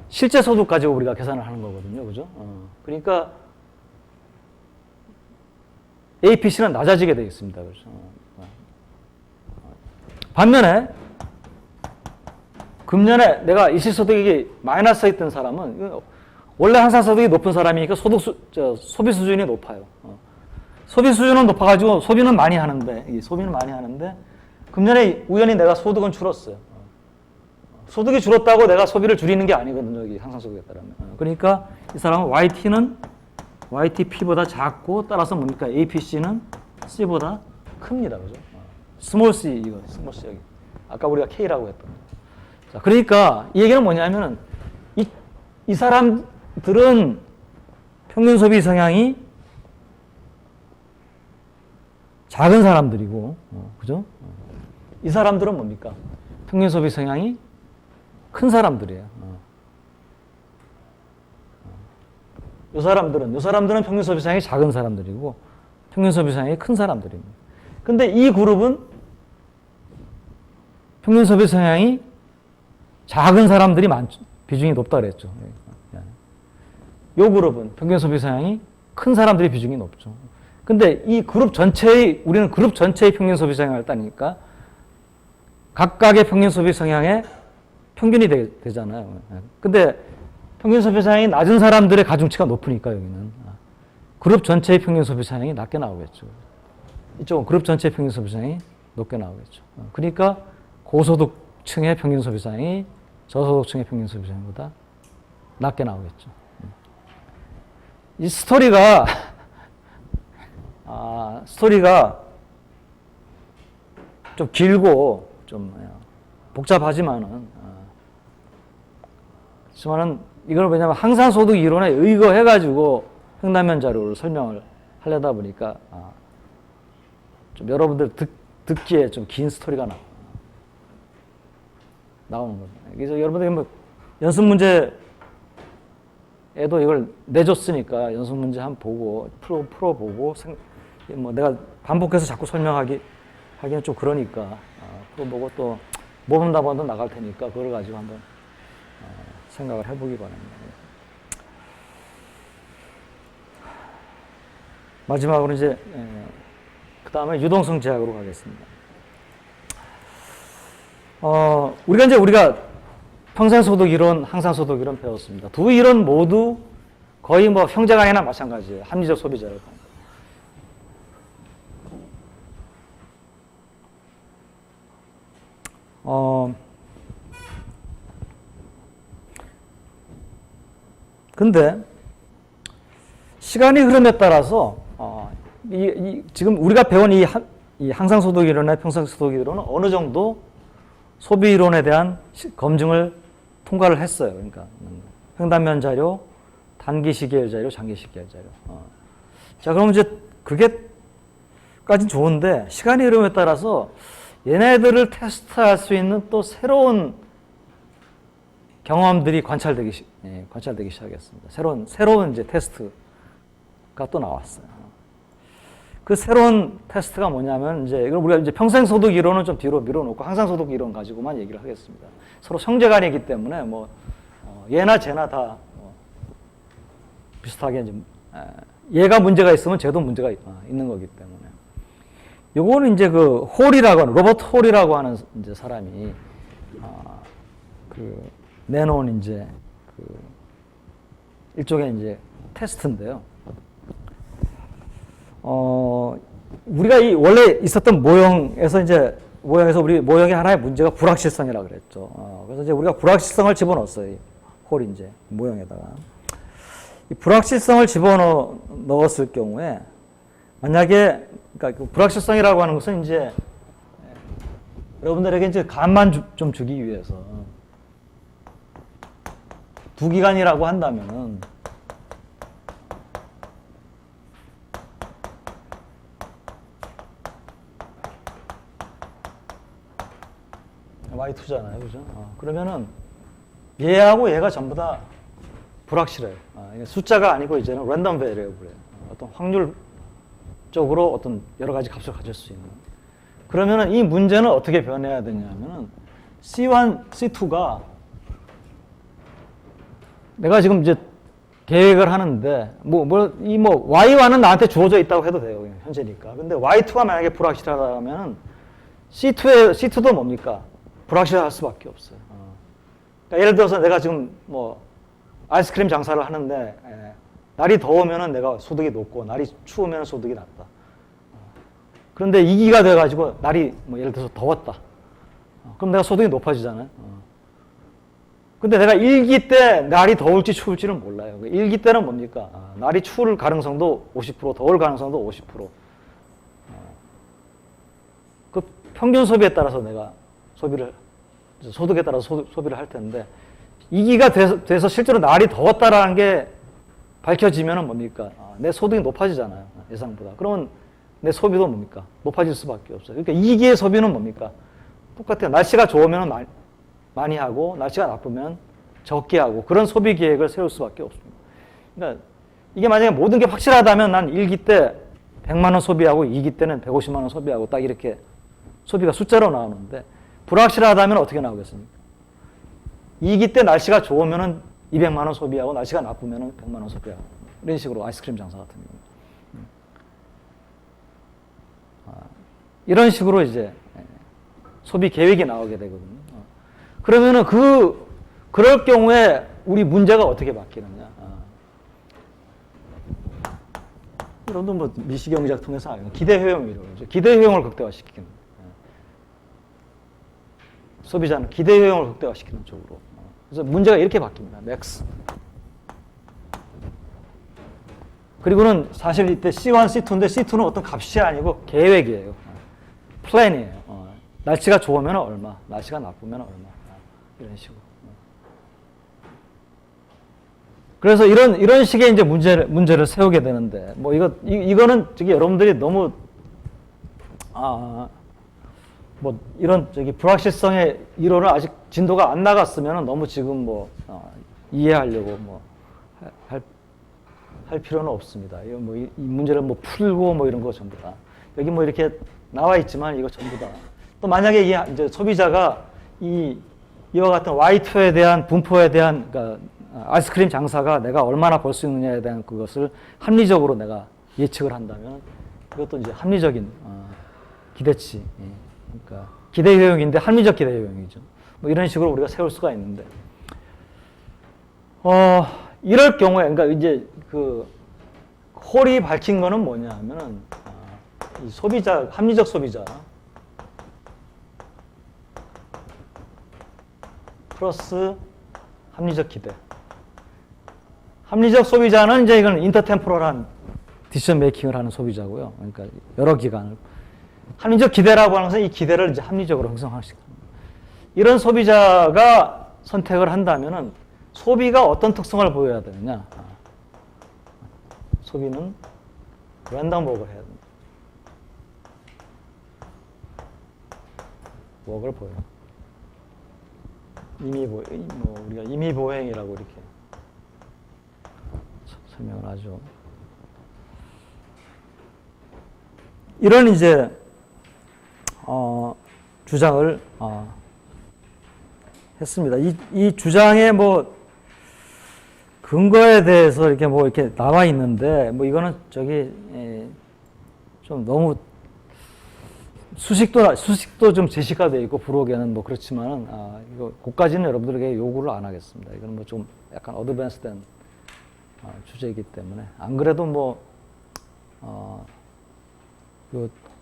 실제 소득 가지고 우리가 계산을 하는 거거든요. 그죠? 그러니까 APC는 낮아지게 되어 있습니다. 그렇죠? 반면에 금년에 내가 일시소득이 마이너스에 있던 사람은 원래 항상 소득이 높은 사람이니까 소비 수준이 높아요. 소비 수준은 높아가지고 소비는 많이 하는데 금년에 우연히 내가 소득은 줄었어요. 소득이 줄었다고 내가 소비를 줄이는 게 아니거든요. 여기 항상 소득에 따르면. 그러니까 이 사람은 YT는 YTP보다 작고 따라서 뭡니까? APC는 C보다 큽니다. 그죠? 스몰 c, 이거, 스몰 c 여기. 아까 우리가 K라고 했던 거. 자, 그러니까 이 얘기는 뭐냐면은 이 사람들은 평균 소비 성향이 작은 사람들이고, 그죠? 이 사람들은 뭡니까? 평균 소비 성향이 큰 사람들이에요. 요 사람들은 평균 소비 성향이 작은 사람들이고, 평균 소비 성향이 큰 사람들입니다. 근데 이 그룹은 평균 소비 성향이 작은 사람들이 비중이 높다 그랬죠. 요 그룹은 평균 소비 성향이 큰 사람들이 비중이 높죠. 근데 이 그룹 전체의, 우리는 그룹 전체의 평균 소비 성향을 따니까 각각의 평균 소비 성향의 평균이 되잖아요. 근데 평균 소비 성향이 낮은 사람들의 가중치가 높으니까 여기는 그룹 전체의 평균 소비 성향이 낮게 나오겠죠. 이쪽은 그룹 전체의 평균 소비 성향이 높게 나오겠죠. 그러니까 고소득층의 평균 소비 성향이 저소득층의 평균 소비 성향보다 낮게 나오겠죠. 이 스토리가 좀 길고 좀 복잡하지만은 그렇지만은 이걸 왜냐면 항상소득 이론에 의거해가지고 평단면 자료를 설명을 하려다 보니까 좀 여러분들 듣기에 좀 긴 스토리가 나오는 겁니다. 그래서 여러분들이 뭐 연습 문제에도 이걸 내줬으니까 연습 문제 한번 보고 풀어보고 뭐 내가 반복해서 자꾸 설명하기는 좀 그러니까 풀어보고 또 모범답안도 나갈 테니까 그걸 가지고 한번 생각을 해보기 바랍니다. 마지막으로 이제 그 다음에 유동성 제약으로 가겠습니다. 우리가 평생소득 이론, 항상소득 이론 배웠습니다. 두 이론 모두 거의 뭐 형제간이나 마찬가지예요. 합리적 소비자를 근데 시간이 흐름에 따라서 지금 우리가 배운 이 항상소득 이론의 평생소득 이론은 어느 정도 소비 이론에 대한 검증을 통과를 했어요. 그러니까 평단면 자료, 단기 시계열 자료, 장기 시계열 자료. 자, 그럼 이제 그게까진 좋은데 시간이 흐름에 따라서 얘네들을 테스트할 수 있는 또 새로운 경험들이 관찰되기 시작했습니다. 새로운 이제 테스트가 또 나왔어요. 그 새로운 테스트가 뭐냐면 이제 이걸 우리가 이제 평생소득 이론은 좀 뒤로 밀어놓고 항상소득 이론 가지고만 얘기를 하겠습니다. 서로 형제간이기 때문에 뭐 얘나 쟤나 다 비슷하게 이제 얘가 문제가 있으면 쟤도 문제가 있는 거기 때문에. 요거는 이제 그 로버트 홀이라고 하는 이제 사람이 내놓은 이제 일종의 이제 테스트인데요. 우리가 원래 있었던 모형에서 우리 모형의 하나의 문제가 불확실성이라고 그랬죠. 그래서 이제 우리가 불확실성을 집어넣었어요. 홀 이제 모형에다가 이 불확실성을 집어넣었을 경우에 만약에 그러니까 그 불확실성이라고 하는 것은 이제 여러분들에게 이제 감만 좀 주기 위해서 두 기간이라고 한다면은 Y2잖아요, 그죠? 그러면은 얘하고 얘가 전부 다 불확실해요. 숫자가 아니고 이제는 랜덤 베리어블이에요. 어떤 확률적으로 어떤 여러 가지 값을 가질 수 있는. 그러면은 이 문제는 어떻게 변해야 되냐면은 C1, C2가 내가 지금 이제 계획을 하는데 Y1은 나한테 주어져 있다고 해도 돼요, 현재니까. 근데 Y2가 만약에 불확실하다면은 C2도 뭡니까? 불확실할 수밖에 없어요. 그러니까 예를 들어서 내가 지금 아이스크림 장사를 하는데 날이 더우면은 내가 소득이 높고 날이 추우면 소득이 낮다. 그런데 이기가 돼가지고 날이 예를 들어서 더웠다. 그럼 내가 소득이 높아지잖아요. 근데 내가 일기 때 날이 더울지 추울지는 몰라요. 일기 때는 뭡니까? 날이 추울 가능성도 50%, 더울 가능성도 50%. 그 평균 소비에 따라서 내가 소득에 따라서 소비를 할 텐데, 이기가 돼서 실제로 날이 더웠다라는 게 밝혀지면은 뭡니까? 내 소득이 높아지잖아요. 예상보다. 그러면 내 소비도 뭡니까? 높아질 수밖에 없어요. 그러니까 이기의 소비는 뭡니까? 똑같아요. 날씨가 좋으면 많이 하고, 날씨가 나쁘면 적게 하고, 그런 소비 계획을 세울 수밖에 없습니다. 그러니까 이게 만약에 모든 게 확실하다면 난 1기 때 100만 원 소비하고 2기 때는 150만 원 소비하고 딱 이렇게 소비가 숫자로 나오는데, 불확실하다면 어떻게 나오겠습니까? 2기 때 날씨가 좋으면 200만 원 소비하고 날씨가 나쁘면 100만 원 소비하고, 이런 식으로 아이스크림 장사 같은 경우. 이런 식으로 이제 소비 계획이 나오게 되거든요. 그러면은 그럴 경우에 우리 문제가 어떻게 바뀌느냐. 여러분도 미시경제학 통해서 알고 기대효용이라고 그러죠. 기대효용을 극대화시키는. 소비자는 기대효용을 극대화시키는 쪽으로. 그래서 문제가 이렇게 바뀝니다. 맥스. 그리고는 사실 이때 C1, C2인데 C2는 어떤 값이 아니고 계획이에요. 플랜이에요. 날씨가 좋으면 얼마, 날씨가 나쁘면 얼마. 이런 식으로. 그래서 이런 식의 이제 문제를 세우게 되는데, 이거는 여러분들이 너무, 이런 불확실성의 이론을 아직 진도가 안 나갔으면 너무 지금 이해하려고 할 필요는 없습니다. 이거 이 문제를 풀고 이런 거 전부 다. 여기 이렇게 나와 있지만 이거 전부 다. 또 만약에 이제 소비자가 이와 같은 Y2에 대한 분포에 대한, 그러니까 아이스크림 장사가 내가 얼마나 벌 수 있느냐에 대한 그것을 합리적으로 내가 예측을 한다면 이것도 이제 합리적인 기대치. 그러니까 기대 효용인데 합리적 기대 효용이죠. 이런 식으로 우리가 세울 수가 있는데, 이럴 경우에, 그러니까 이제 홀이 밝힌 거는 뭐냐면은 이 소비자, 합리적 소비자 플러스 합리적 기대. 합리적 소비자는 이제 이건 인터템포럴한 디시전 메이킹을 하는 소비자고요. 그러니까 여러 기간을. 합리적 기대라고 하는 것은 이 기대를 이제 합리적으로 형성하시는 겁니다. 이런 소비자가 선택을 한다면은 소비가 어떤 특성을 보여야 되느냐? 소비는 랜덤 워크를 해야 됩니다. 워크를 보여요. 우리가 임의 보행이라고 이렇게 설명을 하죠. 이런 이제 주장을 했습니다. 이 주장의 근거에 대해서 이렇게 나와 있는데, 이거는 좀 너무 수식도 좀 제시가 되어 있고 부록에는 그렇지만은 이거 그까지는 여러분들에게 요구를 안 하겠습니다. 이거는 좀 약간 어드밴스된 주제이기 때문에, 안 그래도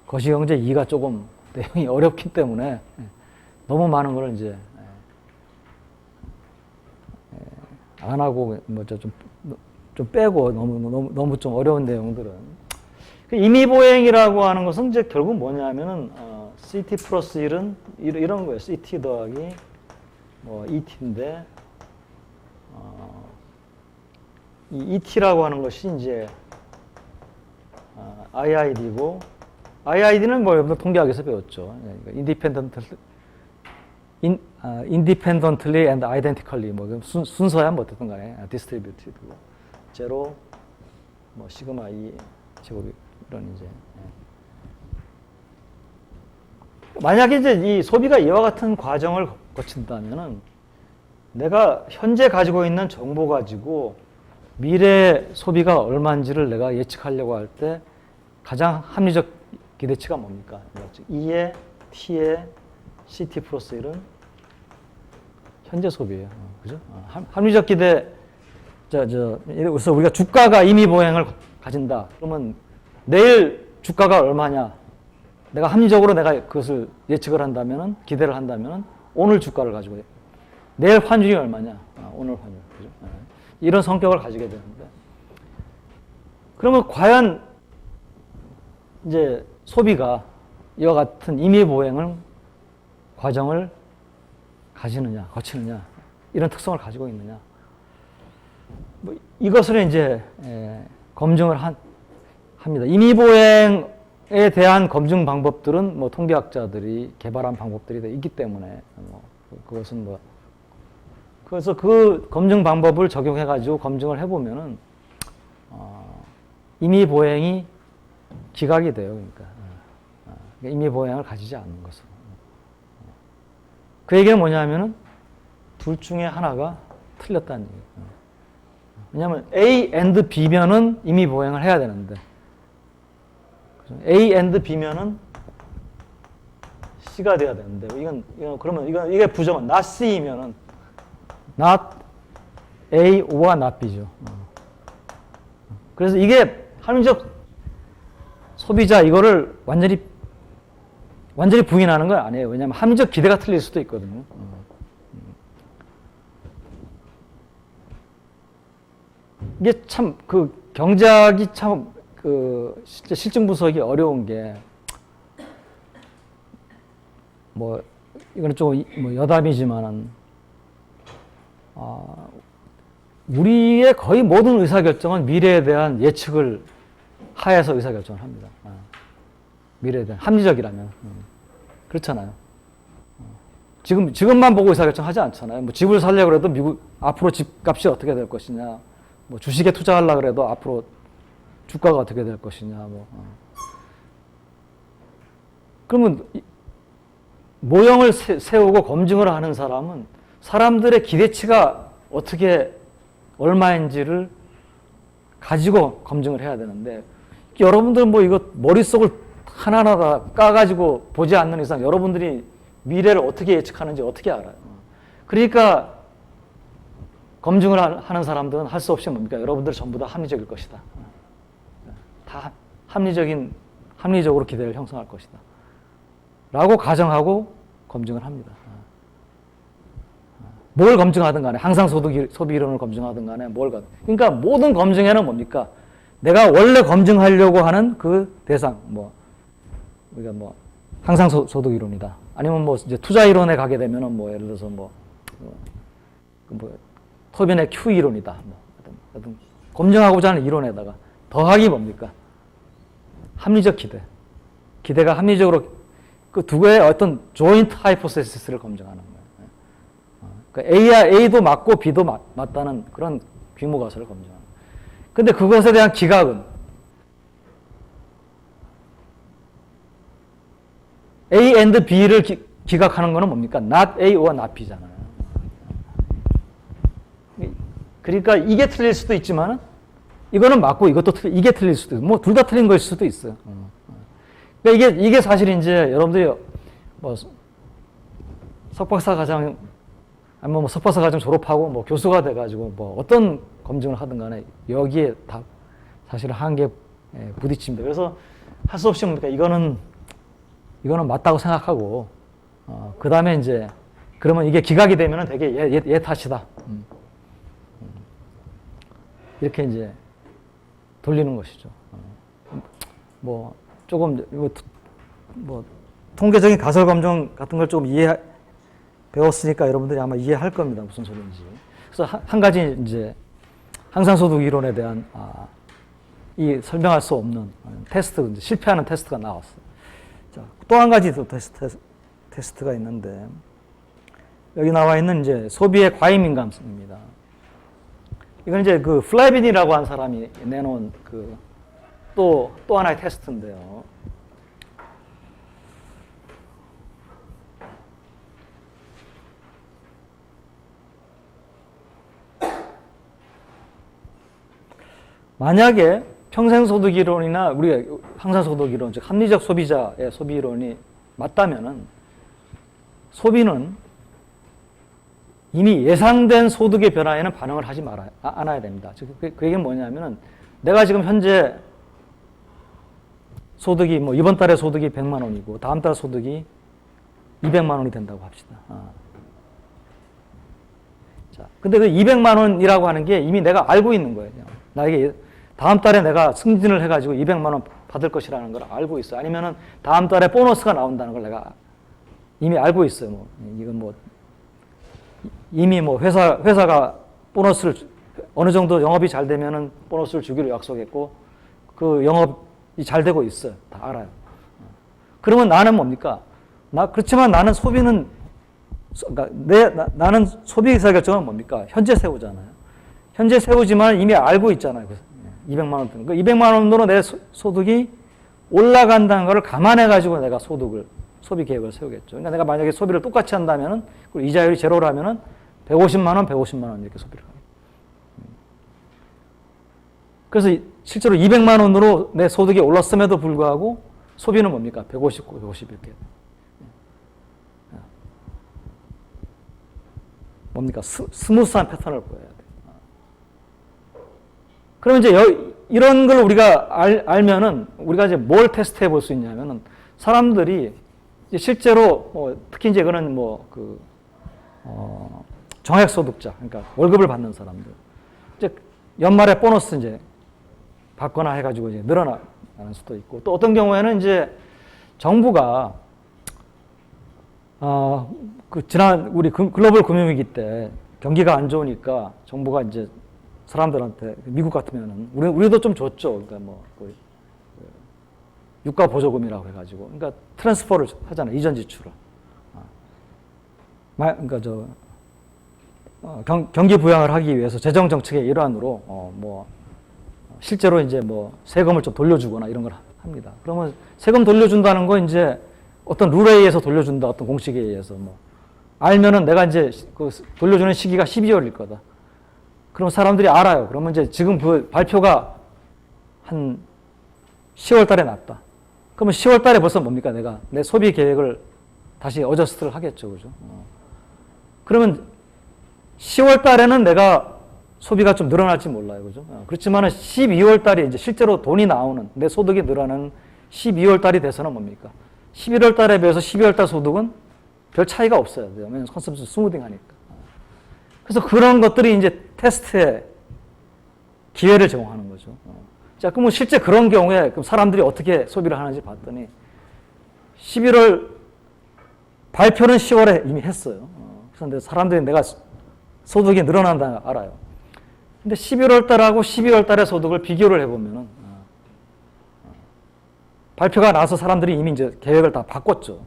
거시경제 2가 조금 내용이 어렵기 때문에 너무 많은 걸 이제 안 하고 뭐 좀 빼고 너무 좀 어려운 내용들은 임의 보행이라고 하는 것은 이제 결국 뭐냐면은 CT 플러스 1은 이런 거예요. CT 더하기 뭐 ET인데 이 ET라고 하는 것이 이제 IID고 IID는 뭐 여러분들 통계학에서 배웠죠. independently and identically 뭐 순서야 뭐 어쨌든 간에 distributed고 제로 뭐 시그마 2 제곱 이런 이제 만약에 이제 이 소비가 이와 같은 과정을 거친다면은 내가 현재 가지고 있는 정보 가지고 미래 소비가 얼마인지를 내가 예측하려고 할 때 가장 합리적 기대치가 뭡니까? 2의 T의 CT 플러스 1은 현재 소비예요. 그죠? 합리적 기대, 그래서 우리가 주가가 임의 보행을 가진다. 그러면 내일 주가가 얼마냐? 내가 합리적으로 내가 그것을 예측을 한다면은, 기대를 한다면은 오늘 주가를 가지고 내일 환율이 얼마냐? 오늘 환율. 그죠? 이런 성격을 가지게 되는데. 그러면 과연 이제 소비가 이와 같은 임의 보행을 과정을 거치느냐, 이런 특성을 가지고 있느냐. 뭐 이것을 이제 검증을 합니다. 임의 보행에 대한 검증 방법들은 뭐 통계학자들이 개발한 방법들이 있기 때문에 그것은 뭐 그래서 그 검증 방법을 적용해 가지고 검증을 해보면은 임의 보행이 기각이 돼요. 그러니까 임의 보행을 가지지 않는 것은. 그 얘기는 뭐냐면은 둘 중에 하나가 틀렸다는 얘기예요. 왜냐하면 A and B면은 임의 보행을 해야 되는데 A and B면은 C가 돼야 되는데 그러면 이게 부정은 not C면은 not A or not B죠. 그래서 이게 합리적 소비자 이거를 완전히 부인하는 건 아니에요. 왜냐하면 합리적 기대가 틀릴 수도 있거든요. 이게 참 그 경제학이 참 그 진짜 실증 분석이 어려운 게 뭐 이거는 좀 뭐 여담이지만은 우리의 거의 모든 의사결정은 미래에 대한 예측을 하에서 의사결정을 합니다. 미래에 대한 합리적이라면 그렇잖아요. 지금만 보고 의사결정 하지 않잖아요. 뭐 집을 살려고 해도 미국 앞으로 집값이 어떻게 될 것이냐, 뭐 주식에 투자하려고 해도 앞으로 주가가 어떻게 될 것이냐, 뭐. 그러면 모형을 세우고 검증을 하는 사람은 사람들의 기대치가 어떻게 얼마인지를 가지고 검증을 해야 되는데 여러분들 뭐 이거 머릿속을 하나하나 다 까가지고 보지 않는 이상 여러분들이 미래를 어떻게 예측하는지 어떻게 알아요. 그러니까 검증을 하는 사람들은 할 수 없이 뭡니까? 여러분들 전부 다 합리적일 것이다. 다 합리적으로 기대를 형성할 것이다. 라고 가정하고 검증을 합니다. 뭘 검증하든 간에 항상 소비 이론을 검증하든 간에 그러니까 모든 검증에는 뭡니까? 내가 원래 검증하려고 하는 그 대상, 우리가 항상 소득 이론이다. 아니면 이제 투자 이론에 가게 되면은 예를 들어서 토빈의 Q 이론이다. 어떤 검증하고자 하는 이론에다가 더하기 뭡니까? 합리적 기대가 합리적으로 그 두 개의 어떤 조인트 하이포테시스를 검증하는 거예요. 그러니까 A도 맞고 B도 맞다는 그런 규모 가설을 검증하는 거예요. 근데 그것에 대한 기각은 A and B를 기각하는 거는 뭡니까? not A or not B잖아요. 그러니까 이게 틀릴 수도 있지만은 이거는 맞고 이게 틀릴 수도 있고 둘 다 틀린 것일 수도 있어요. 그러니까 이게 사실 이제 여러분들이 석박사 과정 아니면 석박사 과정 졸업하고 교수가 돼가지고 어떤 검증을 하든 간에 여기에 다 사실 한계에 부딪힙니다. 그래서 할 수 없이 뭡니까? 이거는 맞다고 생각하고 그 다음에 이제 그러면 이게 기각이 되면은 되게 얘 탓이다. 이렇게 이제 돌리는 것이죠. 뭐 조금 뭐 통계적인 가설 검정 같은 걸 좀 배웠으니까 여러분들이 아마 이해할 겁니다. 무슨 소리인지. 그래서 한 가지 이제 항상소득 이론에 대한 이 설명할 수 없는 테스트, 이제 실패하는 테스트가 나왔어요. 자, 또 한 가지 또 테스트가 있는데 여기 나와 있는 이제 소비의 과잉 민감성입니다. 이건 이제 그 플라빈이라고 한 사람이 내놓은 그 또 하나의 테스트인데요. 만약에 평생소득 이론이나 우리가 항상소득 이론, 즉 합리적 소비자의 소비 이론이 맞다면은 소비는 이미 예상된 소득의 변화에는 반응을 하지 않아야 됩니다. 즉 그 얘기는 뭐냐면은 내가 지금 현재 소득이 뭐 이번 달에 소득이 100만 원이고 다음 달 소득이 200만 원이 된다고 합시다. 자, 근데 그 200만 원이라고 하는 게 이미 내가 알고 있는 거예요. 나에게 다음 달에 내가 승진을 해가지고 200만 원 받을 것이라는 걸 알고 있어요. 아니면은 다음 달에 보너스가 나온다는 걸 내가 이미 알고 있어요. 뭐 이건 뭐 이미 뭐 회사가 보너스를 어느 정도 영업이 잘 되면은 보너스를 주기로 약속했고 그 영업이 잘 되고 있어요. 다 알아요. 그러면 나는 뭡니까? 그렇지만 나는 소비는 그러니까 나는 소비 의사결정은 뭡니까? 현재 세우잖아요. 현재 세우지만 이미 알고 있잖아요. 200만 원 드는 거. 200만 원으로 내 소득이 올라간다는 것을 감안해가지고 내가 소비 계획을 세우겠죠. 그러니까 내가 만약에 소비를 똑같이 한다면은, 그리고 이자율이 제로라면은 150만 원, 150만 원 이렇게 소비를 하겠죠. 그래서 실제로 200만 원으로 내 소득이 올랐음에도 불구하고 소비는 뭡니까? 159, 150 이렇게. 뭡니까? 스무스한 패턴을 보여야 돼요. 그러면 이제 이런 걸 우리가 알면은 우리가 이제 뭘 테스트해 볼 수 있냐면은 사람들이 이제 실제로 특히 이제 그런 정액소득자, 그러니까 월급을 받는 사람들, 이제 연말에 보너스 이제 받거나 해가지고 이제 늘어나는 수도 있고, 또 어떤 경우에는 이제 정부가 지난 우리 글로벌 금융위기 때 경기가 안 좋으니까 정부가 이제 사람들한테, 미국 같으면은 우리도 좀 줬죠. 그러니까 유가 보조금이라고 해가지고, 그러니까 트랜스퍼를 하잖아요. 이전 지출을. 그러니까 경기 부양을 하기 위해서 재정 정책의 일환으로 실제로 이제 세금을 좀 돌려주거나 이런 걸 합니다. 그러면 세금 돌려준다는 거 이제 어떤 룰에 의해서 돌려준다, 어떤 공식에 의해서 알면은 내가 이제 그 돌려주는 시기가 12월일 거다. 그럼 사람들이 알아요. 그러면 이제 지금 그 발표가 한 10월 달에 났다. 그러면 10월 달에 벌써 뭡니까? 내가 내 소비 계획을 다시 어저스트를 하겠죠. 그죠? 그러면 10월 달에는 내가 소비가 좀 늘어날지 몰라요. 그죠? 그렇지만은 12월 달에 이제 실제로 돈이 나오는, 내 소득이 늘어나는 12월 달이 돼서는 뭡니까? 11월 달에 비해서 12월 달 소득은 별 차이가 없어요. 왜냐면 컨섬션 스무딩 하니까. 그래서 그런 것들이 이제 테스트에 기회를 제공하는 거죠. 자, 그러면 실제 그런 경우에 그럼 사람들이 어떻게 소비를 하는지 봤더니 11월 발표는 10월에 이미 했어요. 그런데 사람들이 내가 소득이 늘어난다 알아요. 근데 11월 달하고 12월 달의 소득을 비교를 해보면은 발표가 나서 사람들이 이미 이제 계획을 다 바꿨죠.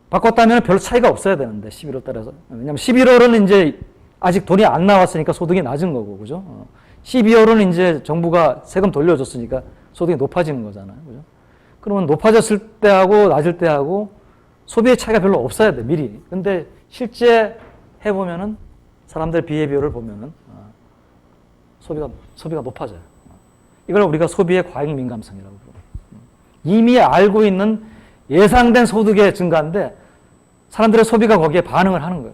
바꿨다면 별 차이가 없어야 되는데 11월 달에서. 왜냐면 11월은 이제 아직 돈이 안 나왔으니까 소득이 낮은 거고, 그죠? 12월은 이제 정부가 세금 돌려줬으니까 소득이 높아지는 거잖아요. 그죠? 그러면 높아졌을 때하고 낮을 때하고 소비의 차이가 별로 없어야 돼, 미리. 근데 실제 해보면은 사람들 비해비율을 보면은 소비가 높아져요. 이걸 우리가 소비의 과잉 민감성이라고 부르고. 이미 알고 있는 예상된 소득의 증가인데 사람들의 소비가 거기에 반응을 하는 거예요.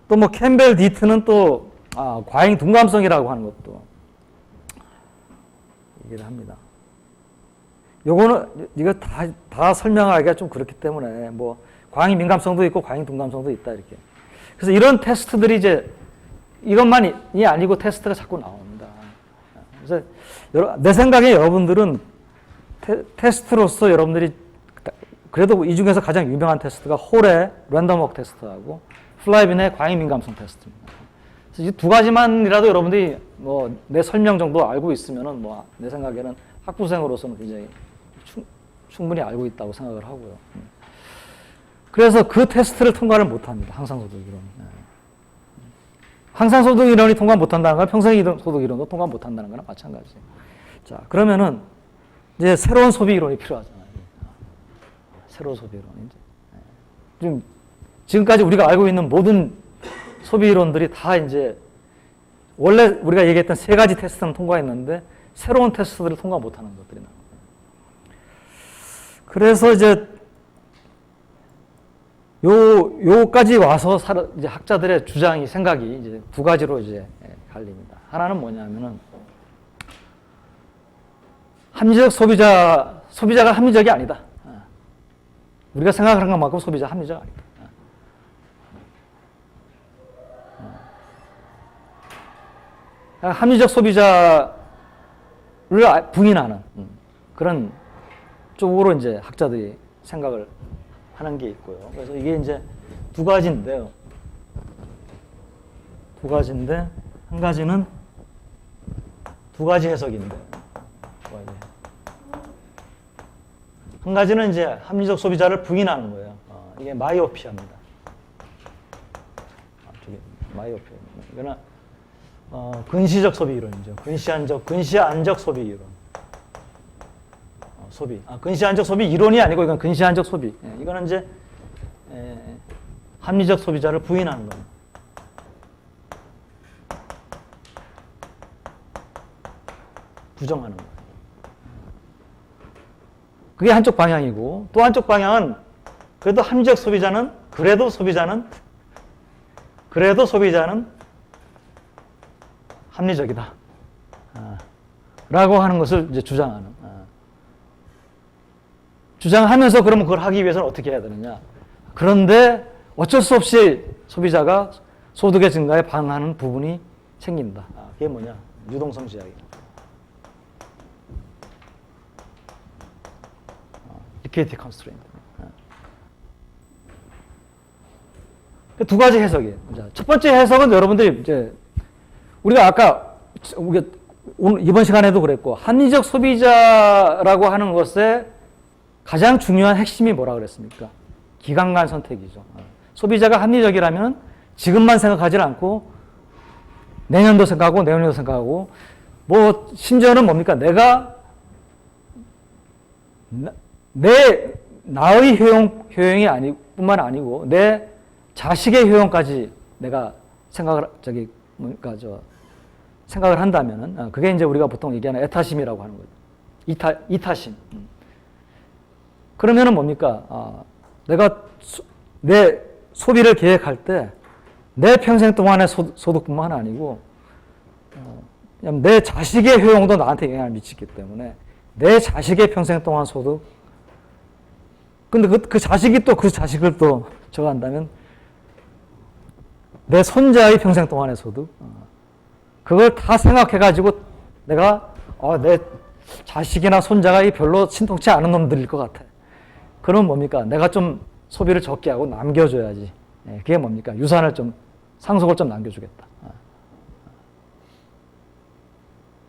또 캠벨 디트는 또 과잉 둔감성이라고 하는 것도 얘기를 합니다. 요거는 이거 다 설명하기가 좀 그렇기 때문에 뭐 광이 민감성도 있고 광이 둔감성도 있다 이렇게. 그래서 이런 테스트들이 이제 이것만이 아니고 테스트가 자꾸 나옵니다. 그래서 내 생각에 여러분들은 테스트로서 여러분들이 그래도 이 중에서 가장 유명한 테스트가 홀의 랜덤워크 테스트하고 플라이빈의 광이 민감성 테스트입니다. 그래서 이 두 가지만이라도 여러분들이 뭐 내 설명 정도 알고 있으면은 뭐 내 생각에는 학부생으로서는 굉장히 충분히 알고 있다고 생각을 하고요. 그래서 그 테스트를 통과를 못합니다. 항상소득 이론. 항상소득 이론이 통과 못한다는 건 평생소득 이론도 통과 못한다는 거랑 마찬가지예요. 자, 그러면은 이제 새로운 소비 이론이 필요하잖아요. 새로운 소비 이론. 이제 지금까지 우리가 알고 있는 모든 소비 이론들이 다 이제 원래 우리가 얘기했던 세 가지 테스트는 통과했는데 새로운 테스트들을 통과 못하는 것들이 나옵니다. 그래서 이제 요까지 와서 이제 학자들의 주장이 생각이 이제 두 가지로 이제 갈립니다. 하나는 뭐냐면은 합리적 소비자가 합리적이 아니다. 우리가 생각하는 것만큼 소비자 합리적 아니다. 합리적 소비자를 부인하는 그런 쪽으로 이제 학자들이 생각을 하는 게 있고요. 그래서 이게 이제 두 가지인데요. 한 가지는 두 가지 해석인데, 한 가지는 이제 합리적 소비자를 부인하는 거예요. 이게 마이오피아입니다. 마이오피아입니다. 이거는 근시적 소비 이론이죠. 근시안적 소비 이론. 근시안적 소비 이론이 아니고 이건 근시안적 소비. 이거는 이제 합리적 소비자를 부인하는 겁니다. 부정하는 거예요. 그게 한쪽 방향이고 또 한쪽 방향은 그래도 소비자는 합리적이다. 라고 하는 것을 이제 주장하면서 그러면 그걸 하기 위해서는 어떻게 해야 되느냐. 그런데 어쩔 수 없이 소비자가 소득의 증가에 반하는 부분이 생긴다. 그게 뭐냐. 유동성 제약이다. liquidity constraint. 두 가지 해석이에요. 첫 번째 해석은 여러분들이 이제 우리가 오늘 이번 시간에도 그랬고 합리적 소비자라고 하는 것의 가장 중요한 핵심이 뭐라 그랬습니까? 기간간 선택이죠. 소비자가 합리적이라면 지금만 생각하지 않고 내년도 생각하고 내년도 생각하고 뭐 심지어는 뭡니까? 내가 나의 효용이 뿐만 아니고 내 자식의 효용까지 내가 생각을 한다면은 그게 이제 우리가 보통 얘기하는 애타심이라고 하는 거죠. 이타심. 그러면은 뭡니까? 내가 내 소비를 계획할 때 내 평생 동안의 소득뿐만 아니고 내 자식의 효용도 나한테 영향을 미치기 때문에 내 자식의 평생 동안 소득. 근데 그 자식이 또 그 자식을 또 저거 한다면 내 손자의 평생 동안의 소득. 그걸 다 생각해가지고 내가 내 자식이나 손자가 별로 신통치 않은 놈들일 것 같아. 그럼 뭡니까? 내가 좀 소비를 적게 하고 남겨줘야지. 그게 뭡니까? 유산을 상속을 좀 남겨주겠다.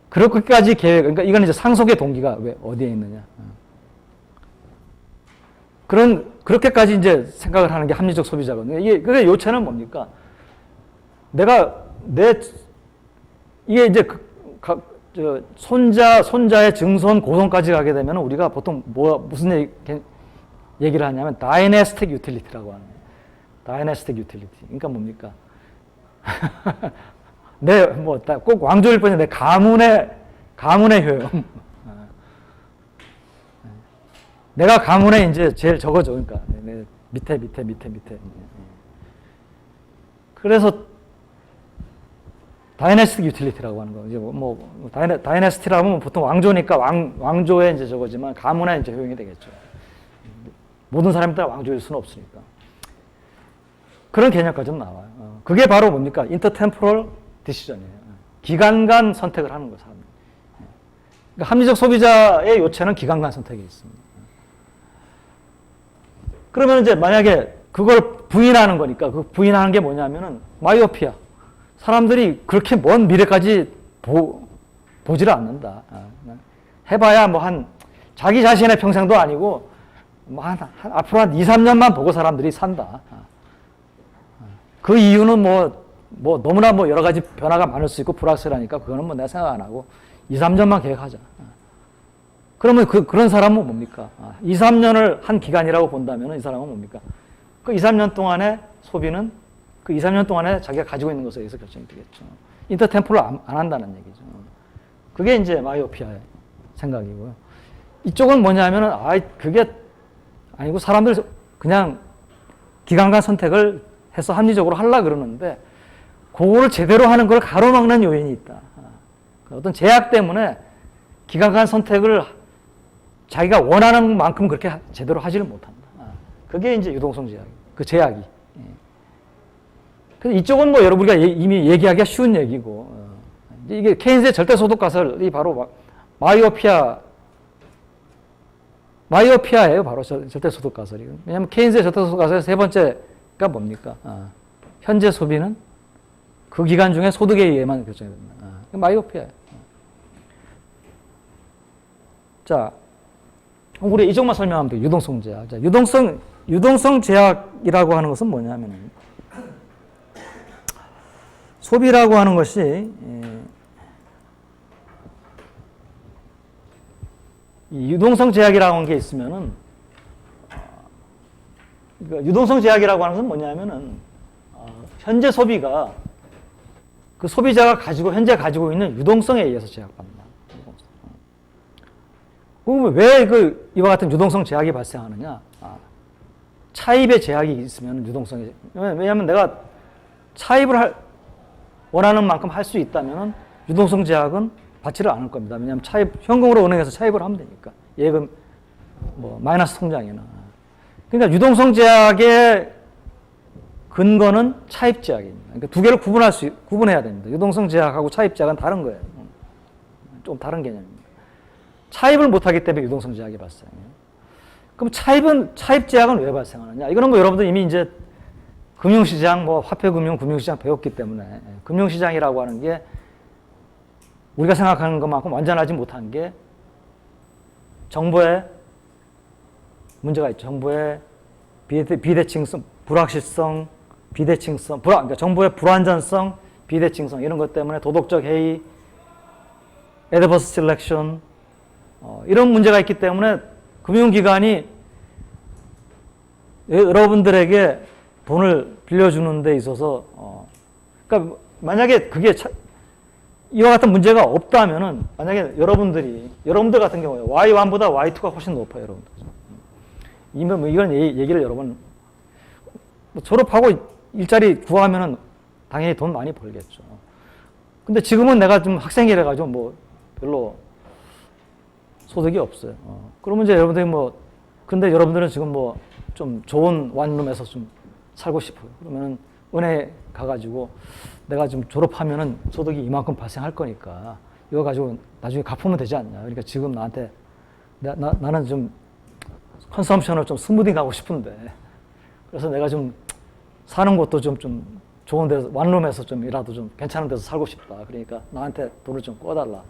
그렇게까지 계획, 그러니까 이건 이제 상속의 동기가 왜 어디에 있느냐. 그렇게까지 이제 생각을 하는 게 합리적 소비자거든요. 그게 요체는 뭡니까? 이게 이제 손자의 증손, 고손까지 가게 되면 우리가 보통 무슨 얘기를 하냐면 다이내스틱 유틸리티라고 하는 거예요. 다이내스틱 유틸리티. 그러니까 뭡니까? 꼭 왕조일 뿐이 내 가문의 효용. 내가 가문에 이제 제일 적어져. 그러니까 밑에. 그래서 다이내스틱 유틸리티라고 하는 거. 이제 다이내스티라면 보통 왕조니까 왕조의 이제 저거지만 가문에 이제 효용이 되겠죠. 모든 사람이 다 왕조일 수는 없으니까. 그런 개념까지 좀 나와요. 그게 바로 뭡니까? 인터템포럴 디시전이에요. 기간 간 선택을 하는 거예요, 사람이. 그러니까 합리적 소비자의 요체는 기간 간 선택이 있습니다. 그러면 이제 만약에 그걸 부인하는 거니까 그 부인하는 게 뭐냐면은 마이오피아. 사람들이 그렇게 먼 미래까지 보지를 않는다. 해봐야 뭐 자기 자신의 평생도 아니고 뭐 앞으로 한 2, 3년만 보고 사람들이 산다. 그 이유는 뭐 너무나 뭐 여러 가지 변화가 많을 수 있고 불확실하니까 그거는 뭐 내가 생각 안 하고 2, 3년만 계획하자. 그러면 그런 사람은 뭡니까? 2, 3년을 한 기간이라고 본다면 이 사람은 뭡니까? 그 2, 3년 동안의 소비는 그 2, 3년 동안에 자기가 가지고 있는 것에 의해서 결정이 되겠죠. 인터템포를 안 한다는 얘기죠. 그게 이제 마이오피아의 생각이고요. 이쪽은 뭐냐면은, 그게 아니고 사람들 그냥 기간간 선택을 해서 합리적으로 하려고 그러는데, 그거를 제대로 하는 걸 가로막는 요인이 있다. 어떤 제약 때문에 기간간 선택을 자기가 원하는 만큼 그렇게 제대로 하지를 못한다. 그게 이제 유동성 제약, 그 제약이. 그래서 이쪽은 뭐 여러분 우리가 이미 얘기하기가 쉬운 얘기고, 이게 케인스의 절대소득 가설이 바로 마이오피아예요, 바로 절대소득 가설이. 왜냐하면 케인스의 절대소득 가설의 세 번째가 뭡니까? 현재 소비는 그 기간 중에 소득에 의해만 결정이 됩니다. 마이오피아예요. 자, 우리 이쪽만 설명하면 돼요. 유동성 제약. 자, 유동성 제약이라고 하는 것은 뭐냐면은, 소비라고 하는 것이 이 유동성 제약이라고 하는 게 있으면은, 그러니까 유동성 제약이라고 하는 것은 뭐냐면은, 현재 소비가 그 소비자가 현재 가지고 있는 유동성에 의해서 제약받는다. 그럼 왜 이와 같은 유동성 제약이 발생하느냐? 차입의 제약이 있으면 유동성이, 왜냐하면 내가 차입을 원하는 만큼 할 수 있다면 유동성 제약은 받지를 않을 겁니다. 왜냐하면 현금으로 은행에서 차입을 하면 되니까. 예금, 마이너스 통장이나. 그러니까 유동성 제약의 근거는 차입 제약입니다. 그러니까 두 개를 구분해야 됩니다. 유동성 제약하고 차입 제약은 다른 거예요. 좀 다른 개념입니다. 차입을 못하기 때문에 유동성 제약이 발생해요. 그럼 차입 제약은 왜 발생하느냐? 이거는 여러분들 이미 이제 금융시장, 화폐금융, 금융시장 배웠기 때문에, 금융시장이라고 하는 게 우리가 생각하는 것만큼 완전하지 못한 게 정보에 문제가 있죠. 정보의 비대칭성, 불확실성, 그러니까 정보의 불완전성, 비대칭성, 이런 것 때문에 도덕적 해이, adverse selection, 이런 문제가 있기 때문에 금융기관이 여러분들에게 돈을 빌려주는 데 있어서, 그러니까 만약에 그게 이와 같은 문제가 없다면은, 만약에 여러분들 같은 경우에 Y1보다 Y2가 훨씬 높아요, 여러분들. 이런 얘기를 여러분, 졸업하고 일자리 구하면은 당연히 돈 많이 벌겠죠. 근데 지금은 내가 좀 학생이라가지고 별로 소득이 없어요. 그러면 이제 여러분들이 근데 여러분들은 지금 좀 좋은 원룸에서 좀 살고 싶어요. 그러면은 은행에 가가지고 내가 좀 졸업하면은 소득이 이만큼 발생할 거니까 이거 가지고 나중에 갚으면 되지 않냐. 그러니까 지금 나한테 나는 좀 컨섬션을 좀 스무딩 하고 싶은데, 그래서 내가 좀 사는 곳도 좀 좋은 데서, 원룸에서 좀이라도 좀 괜찮은 데서 살고 싶다. 그러니까 나한테 돈을 좀 꿔달라.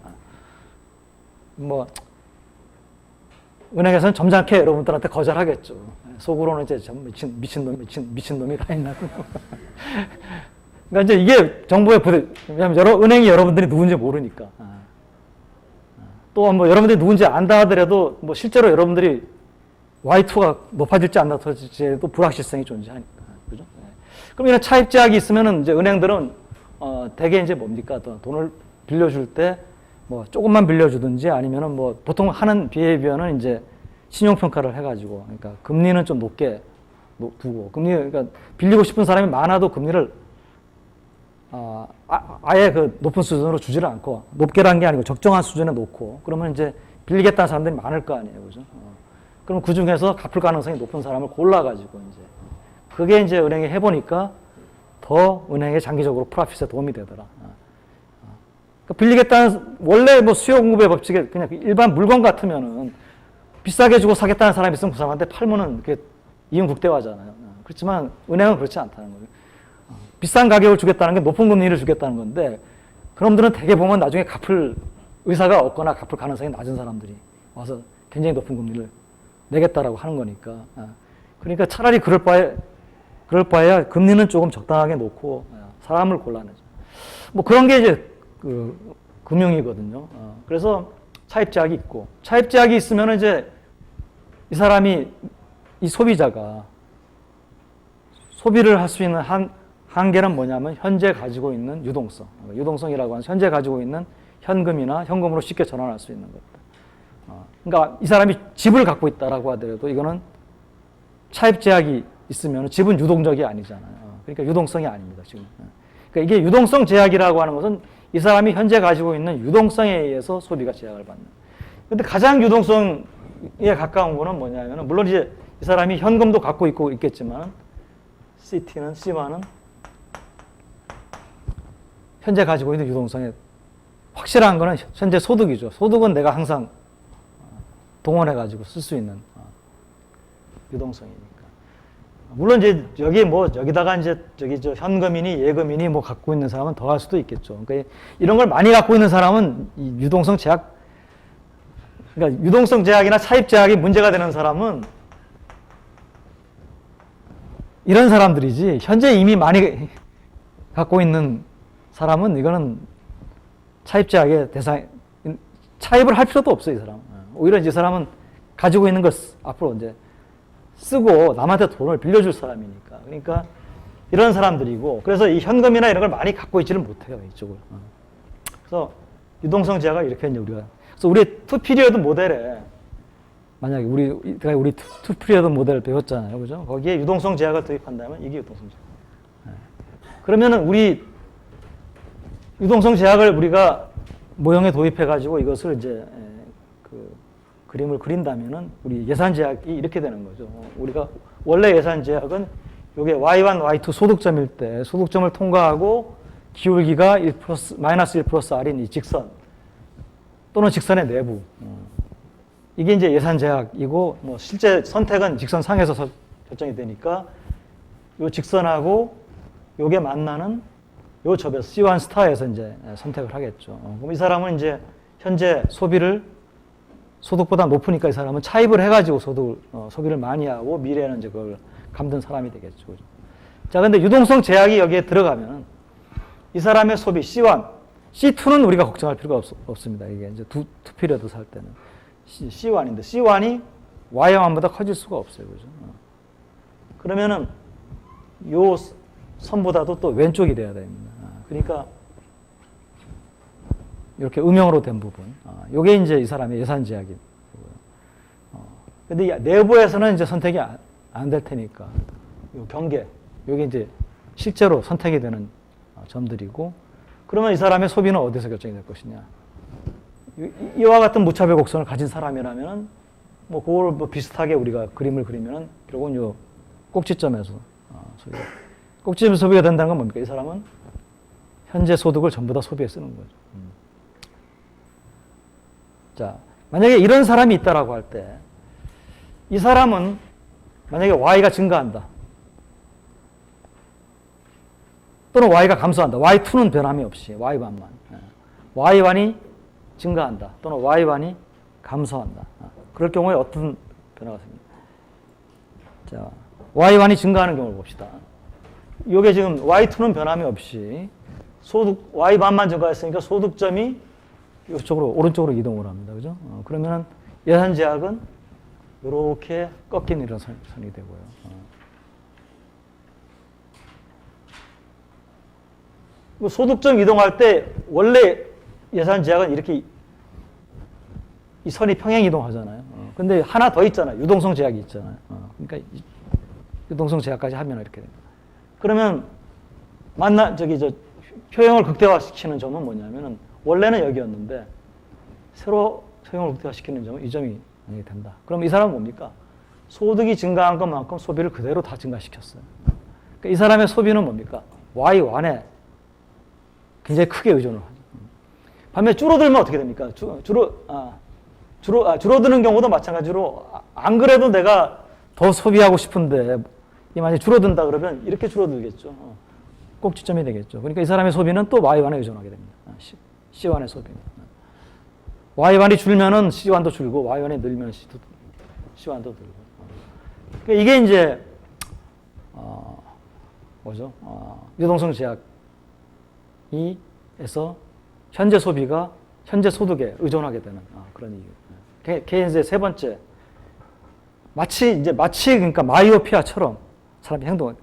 은행에서는 점잖게 여러분들한테 거절하겠죠. 속으로는 이제 미친놈이 다 있나. 그러니까 이제 이게 정보의 왜냐하면 은행이 여러분들이 누군지 모르니까. 또 여러분들이 누군지 안다 하더라도 실제로 여러분들이 Y2가 높아질지 안 높아질지에도 불확실성이 존재하니까. 그죠? 그럼 이런 차입 제약이 있으면은 이제 은행들은, 대개 이제 뭡니까? 돈을 빌려줄 때 조금만 빌려주든지 아니면은 보통 하는 비헤이비어는 이제 신용평가를 해가지고, 그러니까 금리는 좀 높게 두고, 그러니까 빌리고 싶은 사람이 많아도 금리를 아예 그 높은 수준으로 주지를 않고, 높게라는 게 아니고 적정한 수준에 놓고, 그러면 이제 빌리겠다는 사람들이 많을 거 아니에요. 그죠? 그럼 그 중에서 갚을 가능성이 높은 사람을 골라가지고 이제, 그게 이제 은행에 해보니까 더 은행에 장기적으로 프로핏에 도움이 되더라. 그러니까 빌리겠다는, 원래 뭐 수요 공급의 법칙에 그냥 일반 물건 같으면은 비싸게 주고 사겠다는 사람이 있으면 그 사람한테 팔면은 그게 이윤국대화잖아요. 그렇지만 은행은 그렇지 않다는 거예요. 비싼 가격을 주겠다는 게 높은 금리를 주겠다는 건데, 그놈들은 대개 보면 나중에 갚을 의사가 없거나 갚을 가능성이 낮은 사람들이 와서 굉장히 높은 금리를 내겠다라고 하는 거니까. 그러니까 차라리 그럴 바에야 금리는 조금 적당하게 놓고 사람을 골라내죠. 뭐 그런 게 이제 그 금융이거든요. 그래서 차입제약이 있고, 차입제약이 있으면 이제 이 사람이, 이 소비자가 소비를 할 수 있는 한계는 뭐냐면 현재 가지고 있는 유동성. 유동성이라고 하는 현재 가지고 있는 현금이나 현금으로 쉽게 전환할 수 있는 것들. 그러니까 이 사람이 집을 갖고 있다라고 하더라도 이거는 차입 제약이 있으면 집은 유동적이 아니잖아요. 그러니까 유동성이 아닙니다, 지금. 그러니까 이게 유동성 제약이라고 하는 것은 이 사람이 현재 가지고 있는 유동성에 의해서 소비가 제약을 받는. 근데 가장 유동성에 가까운 거는 뭐냐면, 물론 이제 이 사람이 현금도 갖고 있고 있겠지만, C1은 현재 가지고 있는 유동성에 확실한 거는 현재 소득이죠. 소득은 내가 항상 동원해가지고 쓸 수 있는 유동성이니까. 물론 이제 여기다가 이제 현금이니 예금이니 뭐 갖고 있는 사람은 더 할 수도 있겠죠. 그러니까 이런 걸 많이 갖고 있는 사람은 이 유동성 제약, 그러니까 유동성 제약이나 차입 제약이 문제가 되는 사람은 이런 사람들이지, 현재 이미 많이 갖고 있는 사람은 이거는 차입 제약의 차입을 할 필요도 없어요, 이 사람은. 오히려 이 사람은 가지고 있는 걸 앞으로 이제 쓰고 남한테 돈을 빌려줄 사람이니까. 그러니까 이런 사람들이고, 그래서 이 현금이나 이런 걸 많이 갖고 있지를 못해요, 이쪽을. 그래서 유동성 제약을 이렇게 이제 그래서 우리 투 피리어드 모델에, 만약에 우리 투 피리어드 모델을 배웠잖아요, 그죠? 거기에 유동성 제약을 도입한다면 이게 유동성 제약. 그러면은 우리 유동성 제약을 우리가 모형에 도입해가지고 이것을 이제 그 그림을 그린다면은 우리 예산 제약이 이렇게 되는 거죠. 우리가 원래 예산 제약은 이게 Y1, Y2 소득점일 때 소득점을 통과하고 기울기가 마이너스 1 플러스 R인 이 직선 또는 직선의 내부. 이게 이제 예산 제약이고, 뭐 실제 선택은 직선 상에서 결정이 되니까 이 직선하고 요게 만나는 요 접에서 C1 스타에서 이제 선택을 하겠죠. 그럼 이 사람은 이제 현재 소득보다 높으니까 이 사람은 차입을 해가지고 소비를 많이 하고 미래에는 이제 그걸 감든 사람이 되겠죠. 그죠? 자, 근데 유동성 제약이 여기에 들어가면 이 사람의 소비 C1, C2는 우리가 걱정할 필요가 없습니다. 이게 이제 투 피리어드 살 때는. C1인데 C1이 Y만보다 커질 수가 없어요. 그죠? 그러면은 요 선보다도 또 왼쪽이 돼야 됩니다. 그러니까 이렇게 음영으로 된 부분. 요게 이제 이 사람의 예산 제약이고요. 근데 내부에서는 이제 선택이 안 될 테니까 요 경계, 요게 이제 실제로 선택이 되는 점들이고, 그러면 이 사람의 소비는 어디서 결정이 될 것이냐? 이와 같은 무차별 곡선을 가진 사람이라면 뭐 그걸 뭐 비슷하게 우리가 그림을 그리면은 결국은 요 꼭지점에서 꼭지점에서 소비가 된다는 건 뭡니까? 이 사람은 현재 소득을 전부 다 소비에 쓰는 거죠. 자, 만약에 이런 사람이 있다라고 할 때 이 사람은 만약에 Y가 증가한다 또는 Y가 감소한다. Y2는 변함이 없이 Y1만. Y1이 증가한다 또는 Y1이 감소한다. 그럴 경우에 어떤 변화가 생깁니까? 자, Y1이 증가하는 경우를 봅시다. 이게 지금 Y2는 변함이 없이 Y1만 증가했으니까 소득점이 이쪽으로 오른쪽으로 이동을 합니다. 그죠? 그러면은 예산 제약은 이렇게 꺾이는 이런 선이 되고요. 소득점 이동할 때 원래 예산 제약은 이렇게 이 선이 평행 이동하잖아요. 근데 하나 더 있잖아요. 유동성 제약이 있잖아요. 그러니까 유동성 제약까지 하면 이렇게 됩니다. 그러면 효용을 극대화시키는 점은 뭐냐면은 원래는 여기였는데 새로 효용을 극대화시키는 점은 이 점이 만약에 된다. 그럼 이 사람은 뭡니까? 소득이 증가한 것만큼 소비를 그대로 다 증가시켰어요. 그러니까 이 사람의 소비는 뭡니까? Y1에 굉장히 크게 의존을 하죠. 반면에 줄어들면 어떻게 됩니까? 줄어드는 경우도 마찬가지로 안 그래도 내가 더 소비하고 싶은데 이 만약에 줄어든다 그러면 이렇게 줄어들겠죠. 꼭지점이 되겠죠. 그러니까 이 사람의 소비는 또 Y1에 의존하게 됩니다. C1의 소비는. Y1이 줄면은 C1도 줄고 Y1이 늘면 C1도 늘고. 그러니까 이게 이제 뭐죠? 유동성 제약에서 현재 소비가 현재 소득에 의존하게 되는 그런 이유. 케인즈의 세 번째, 마치 그러니까 마이오피아처럼 사람이 행동,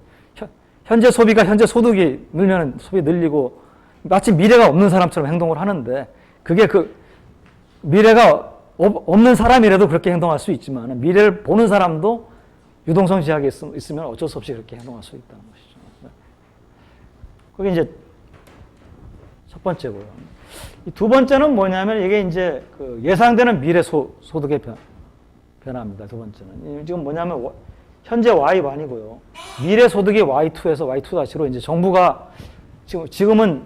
현재 소비가 현재 소득이 늘면 소비 늘리고 마치 미래가 없는 사람처럼 행동을 하는데 그게 그 미래가 없는 사람이라도 그렇게 행동할 수 있지만 미래를 보는 사람도 유동성 제약이 있으면 어쩔 수 없이 그렇게 행동할 수 있다는 것이죠. 그게 이제 첫 번째고요. 이 두 번째는 뭐냐면 이게 이제 그 예상되는 미래 소득의 변화입니다. 두 번째는 지금 뭐냐면 현재 Y1이고요. 미래 소득이 Y2에서 Y2-로 이제 정부가 지금은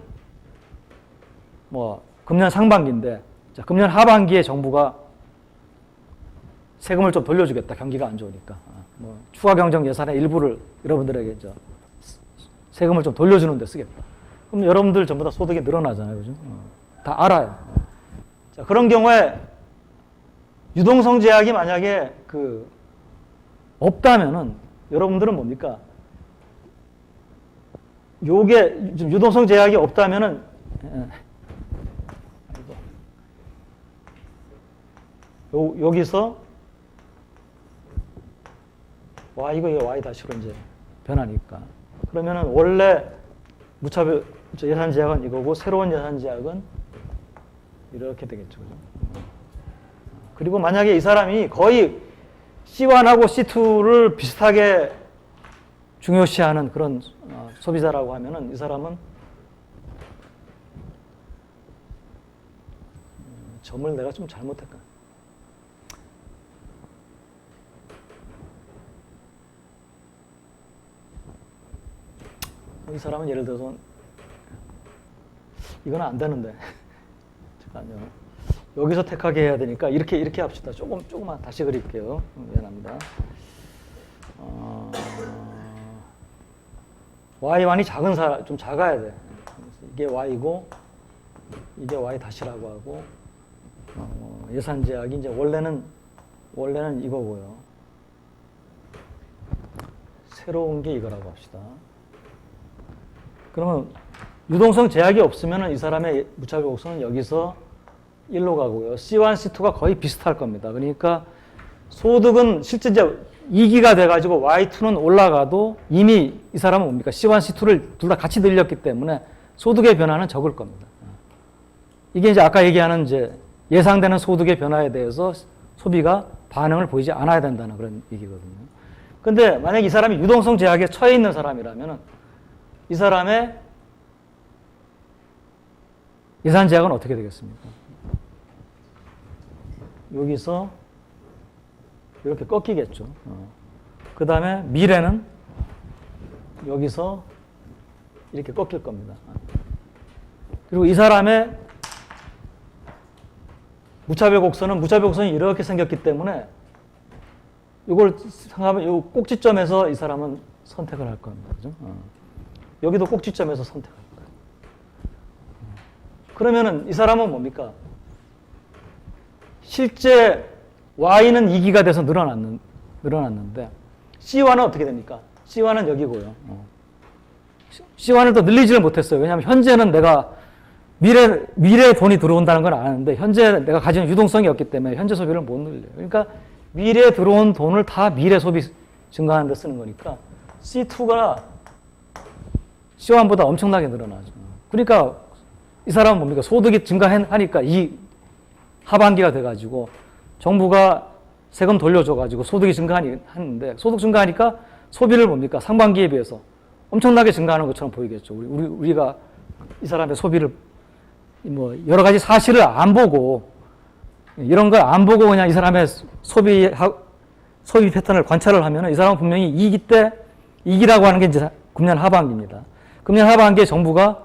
뭐 금년 상반기인데 자, 금년 하반기에 정부가 세금을 좀 돌려주겠다. 경기가 안 좋으니까. 뭐 추가 경정 예산의 일부를 여러분들에게 세금을 좀 돌려주는 데 쓰겠다. 그럼 여러분들 전부 다 소득이 늘어나잖아요. 그죠? 다 알아요. 자, 그런 경우에 유동성 제약이 만약에 없다면은 여러분들은 뭡니까? 요게 유동성 제약이 없다면은 여기서 이거 Y-로 이제 변하니까 그러면은 원래 무차별 예산 제약은 이거고 새로운 예산 제약은 이렇게 되겠죠. 그리고 만약에 이 사람이 거의 C1하고 C2를 비슷하게 중요시하는 그런 소비자라고 하면은 이 사람은 점을 내가 좀 잘못했까? 이 사람은 예를 들어서 이건 안 되는데 잠깐요. 여기서 택하게 해야 되니까 이렇게 합시다. 조금만 다시 그릴게요. 미안합니다. Y1이 작은 사람 좀 작아야 돼. 이게 Y고 이게 Y-라고 하고 예산 제약이 이제 원래는 이거고요. 새로운 게 이거라고 합시다. 그러면 유동성 제약이 없으면 이 사람의 무차별 곡선은 여기서 1로 가고요. C1, C2가 거의 비슷할 겁니다. 그러니까 소득은 실제 이제 2기가 돼가지고 Y2는 올라가도 이미 이 사람은 뭡니까? C1, C2를 둘 다 같이 늘렸기 때문에 소득의 변화는 적을 겁니다. 이게 이제 아까 얘기하는 이제 예상되는 소득의 변화에 대해서 소비가 반응을 보이지 않아야 된다는 그런 얘기거든요. 근데 만약 이 사람이 유동성 제약에 처해 있는 사람이라면 이 사람의 예산 제약은 어떻게 되겠습니까? 여기서 이렇게 꺾이겠죠. 그 다음에 미래는 여기서 이렇게 꺾일 겁니다. 그리고 이 사람의 무차별 곡선이 이렇게 생겼기 때문에 이걸 생각하면 이 꼭지점에서 이 사람은 선택을 할 겁니다. 그죠? 여기도 꼭지점에서 선택할 거예요. 그러면은 이 사람은 뭡니까? 실제 Y는 2기가 돼서 늘어났는데 C1은 어떻게 됩니까? C1은 여기고요. C1을 또 늘리지를 못했어요. 왜냐하면 현재는 내가 미래에 돈이 들어온다는 건 아는데 현재 내가 가지는 유동성이 없기 때문에 현재 소비를 못 늘려요. 그러니까 미래에 들어온 돈을 다 미래 소비 증가하는 데 쓰는 거니까 C2가 C1보다 엄청나게 늘어나죠. 그러니까 이 사람은 뭡니까? 소득이 증가하니까 이 하반기가 돼가지고 정부가 세금 돌려줘가지고 소득이 증가하는데 소득 증가하니까 소비를 뭡니까? 상반기에 비해서 엄청나게 증가하는 것처럼 보이겠죠. 우리가 이 사람의 소비를 뭐 여러 가지 사실을 안 보고 이런 걸 안 보고 그냥 이 사람의 소비 패턴을 관찰을 하면 이 사람은 분명히 이기라고 하는 게 이제 금년 하반기입니다. 금년 하반기에 정부가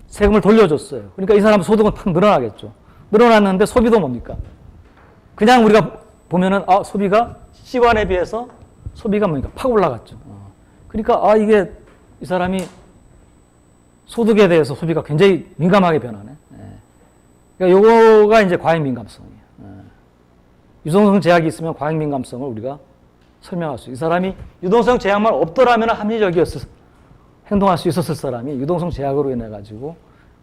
세금을 돌려줬어요. 그러니까 이 사람 소득은 팍 늘어나겠죠. 늘어났는데 소비도 뭡니까? 그냥 우리가 보면은 소비가 시간에 비해서 소비가 뭡니까? 팍 올라갔죠. 그러니까 이게 이 사람이 소득에 대해서 소비가 굉장히 민감하게 변하네. 그러니까 요거가 이제 과잉 민감성이에요. 유동성 제약이 있으면 과잉 민감성을 우리가 설명할 수. 이 사람이 유동성 제약만 없더라면 합리적이었을, 행동할 수 있었을 사람이 유동성 제약으로 인해 가지고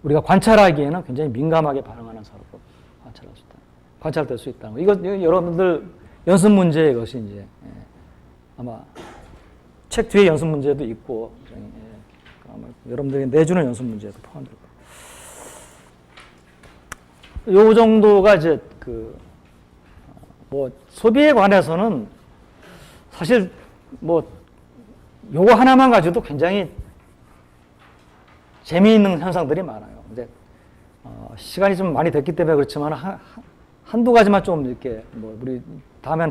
우리가 관찰하기에는 굉장히 민감하게 반응하는 사람으로 관찰될 수 있다는 거. 이거 여러분들 연습 문제의 것이 이제 아마 책 뒤에 연습 문제도 있고 아마 여러분들이 내주는 연습 문제도 포함될 거예요. 요 정도가 이제 뭐 소비에 관해서는 사실 뭐 요거 하나만 가지고도 굉장히 재미있는 현상들이 많아요. 이제 시간이 좀 많이 됐기 때문에 그렇지만 한두 가지만 좀 이렇게 뭐 우리 다음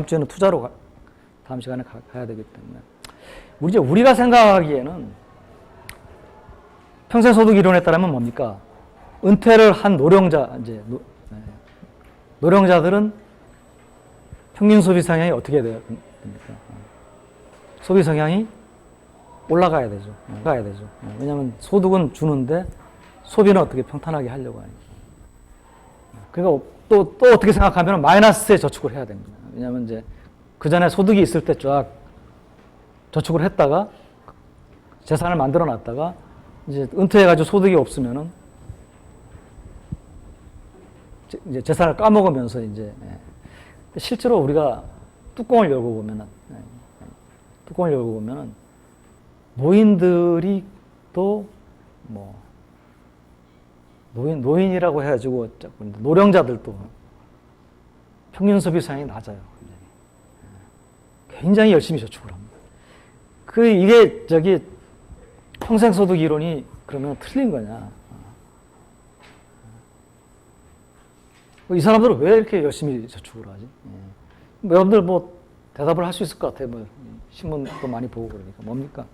주에는 투자로 다음 시간에 가야 되기 때문에 우리가 생각하기에는 평생소득 이론에 따르면 뭡니까? 은퇴를 한 노령자들은 평균 소비 성향이 어떻게 됩니까? 소비 성향이 올라가야 되죠. 왜냐하면 소득은 주는데 소비는 어떻게 평탄하게 하려고 하니까. 그러니까 또 어떻게 생각하면 마이너스에 저축을 해야 됩니다. 왜냐하면 이제 그 전에 소득이 있을 때 쫙 저축을 했다가 재산을 만들어 놨다가 이제 은퇴해가지고 소득이 없으면은 이제 재산을 까먹으면서 이제 실제로 우리가 뚜껑을 열고 보면은 노인들이 또 뭐 노인이라고 해가지고 노령자들도 평균 소비 성향이 낮아요. 굉장히 열심히 저축을 합니다. 이게 평생소득 이론이 그러면 틀린 거냐? 이 사람들은 왜 이렇게 열심히 저축을 하지? 여러분들 뭐 대답을 할 수 있을 것 같아요. 뭐 신문도 많이 보고 그러니까 뭡니까?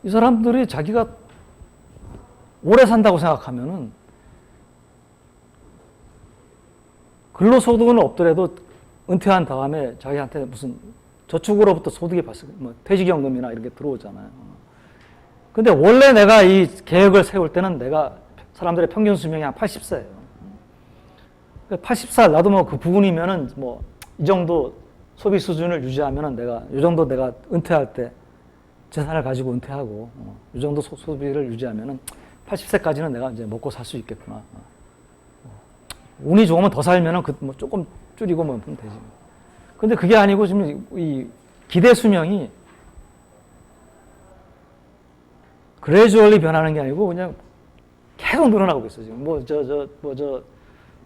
이 사람들이 자기가 오래 산다고 생각하면은 근로소득은 없더라도 은퇴한 다음에 자기한테 무슨 저축으로부터 소득이 뭐 퇴직연금이나 이렇게 들어오잖아요. 근데 원래 내가 이 계획을 세울 때는 사람들의 평균 수명이 한 80세예요. 80살, 나도 뭐 그 부분이면은 뭐 이 정도 소비 수준을 유지하면은 이 정도 내가 은퇴할 때 재산을 가지고 은퇴하고 이 정도 소비를 유지하면은 80세까지는 내가 이제 먹고 살 수 있겠구나. 운이 좋으면 더 살면은 뭐 조금 줄이고 뭐 되지. 근데 그게 아니고 지금 이 기대 수명이 그레주얼리 변하는 게 아니고 그냥 계속 늘어나고 있어요. 지금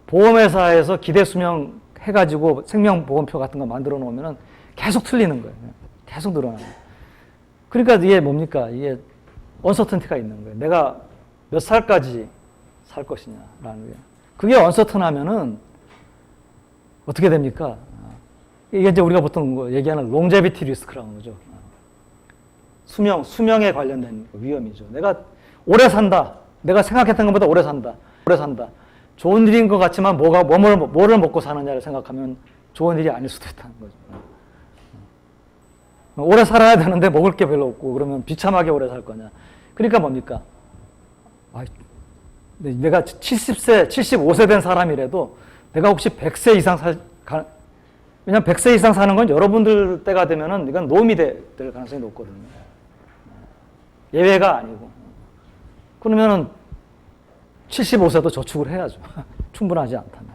보험회사에서 기대 수명 해가지고 생명보험표 같은 거 만들어 놓으면은 계속 틀리는 거예요. 계속 늘어나요. 그러니까 이게 뭡니까? 이게 언서턴티가 있는 거예요. 내가 몇 살까지 살 것이냐라는 게. 그게 언서턴하면은 어떻게 됩니까? 이게 이제 우리가 보통 얘기하는 롱제비티 리스크라는 거죠. 수명에 관련된 위험이죠. 내가 오래 산다. 내가 생각했던 것보다 오래 산다. 좋은 일인 것 같지만 뭐를 먹고 사느냐를 생각하면 좋은 일이 아닐 수도 있다는 거죠. 오래 살아야 되는데 먹을 게 별로 없고 그러면 비참하게 오래 살 거냐. 그러니까 뭡니까? 내가 70세, 75세 된 사람이라도 내가 혹시 100세 이상 왜냐면 100세 이상 사는 건 여러분들 때가 되면은 이건 노임이 될 가능성이 높거든요. 예외가 아니고. 그러면은 75세도 저축을 해야죠. 충분하지 않다면.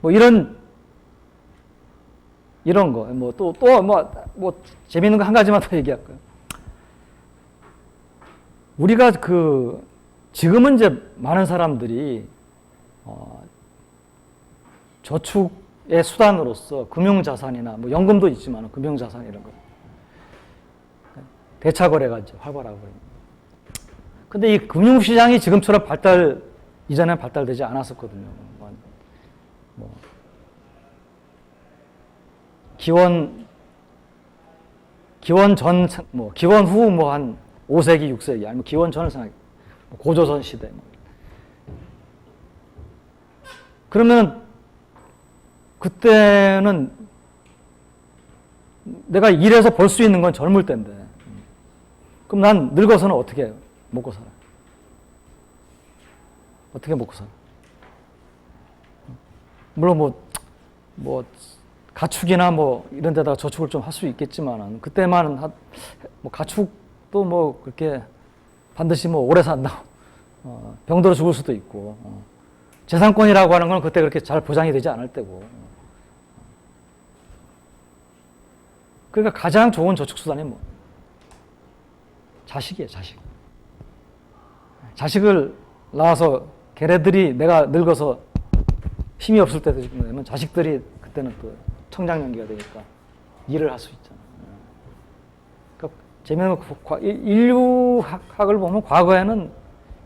뭐 이런 거, 뭐 재밌는 거 한 가지만 더 얘기할까요? 우리가 지금은 이제 많은 사람들이 저축 수단으로서 금융자산이나 뭐 연금도 있지만 금융자산 이런 거 대차 거래가 이제 활발하고. 근데 이 금융시장이 지금처럼 이전에 발달되지 않았었거든요. 뭐 기원 후 뭐 한 5세기, 6세기, 아니면 기원 전을 생각해. 고조선 시대. 그러면 그때는 내가 일해서 벌 수 있는 건 젊을 때인데, 그럼 난 늙어서는 어떻게 먹고 살아? 어떻게 먹고 살아? 물론 뭐 가축이나 뭐 이런 데다가 저축을 좀 할 수 있겠지만은, 그때만 뭐 가축도 뭐 그렇게 반드시 뭐 오래 산다고 병들어 죽을 수도 있고, 재산권이라고 하는 건 그때 그렇게 잘 보장이 되지 않을 때고. 그러니까 가장 좋은 저축수단이 뭐? 자식이에요, 자식. 자식을 낳아서 걔네들이 내가 늙어서 힘이 없을 때도 되면 자식들이 그때는 또 청장년기가 되니까 일을 할 수 있잖아. 그러니까 재미있는 인류학을 보면 과거에는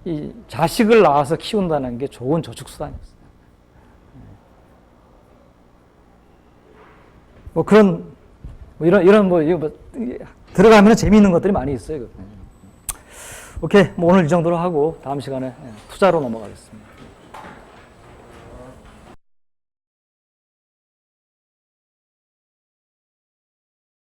이 자식을 낳아서 키운다는 게 좋은 저축수단이었어요. 뭐 그런 이거 들어가면 재미있는 것들이 많이 있어요. 오케이, 뭐 오늘 이 정도로 하고 다음 시간에 투자로 넘어가겠습니다.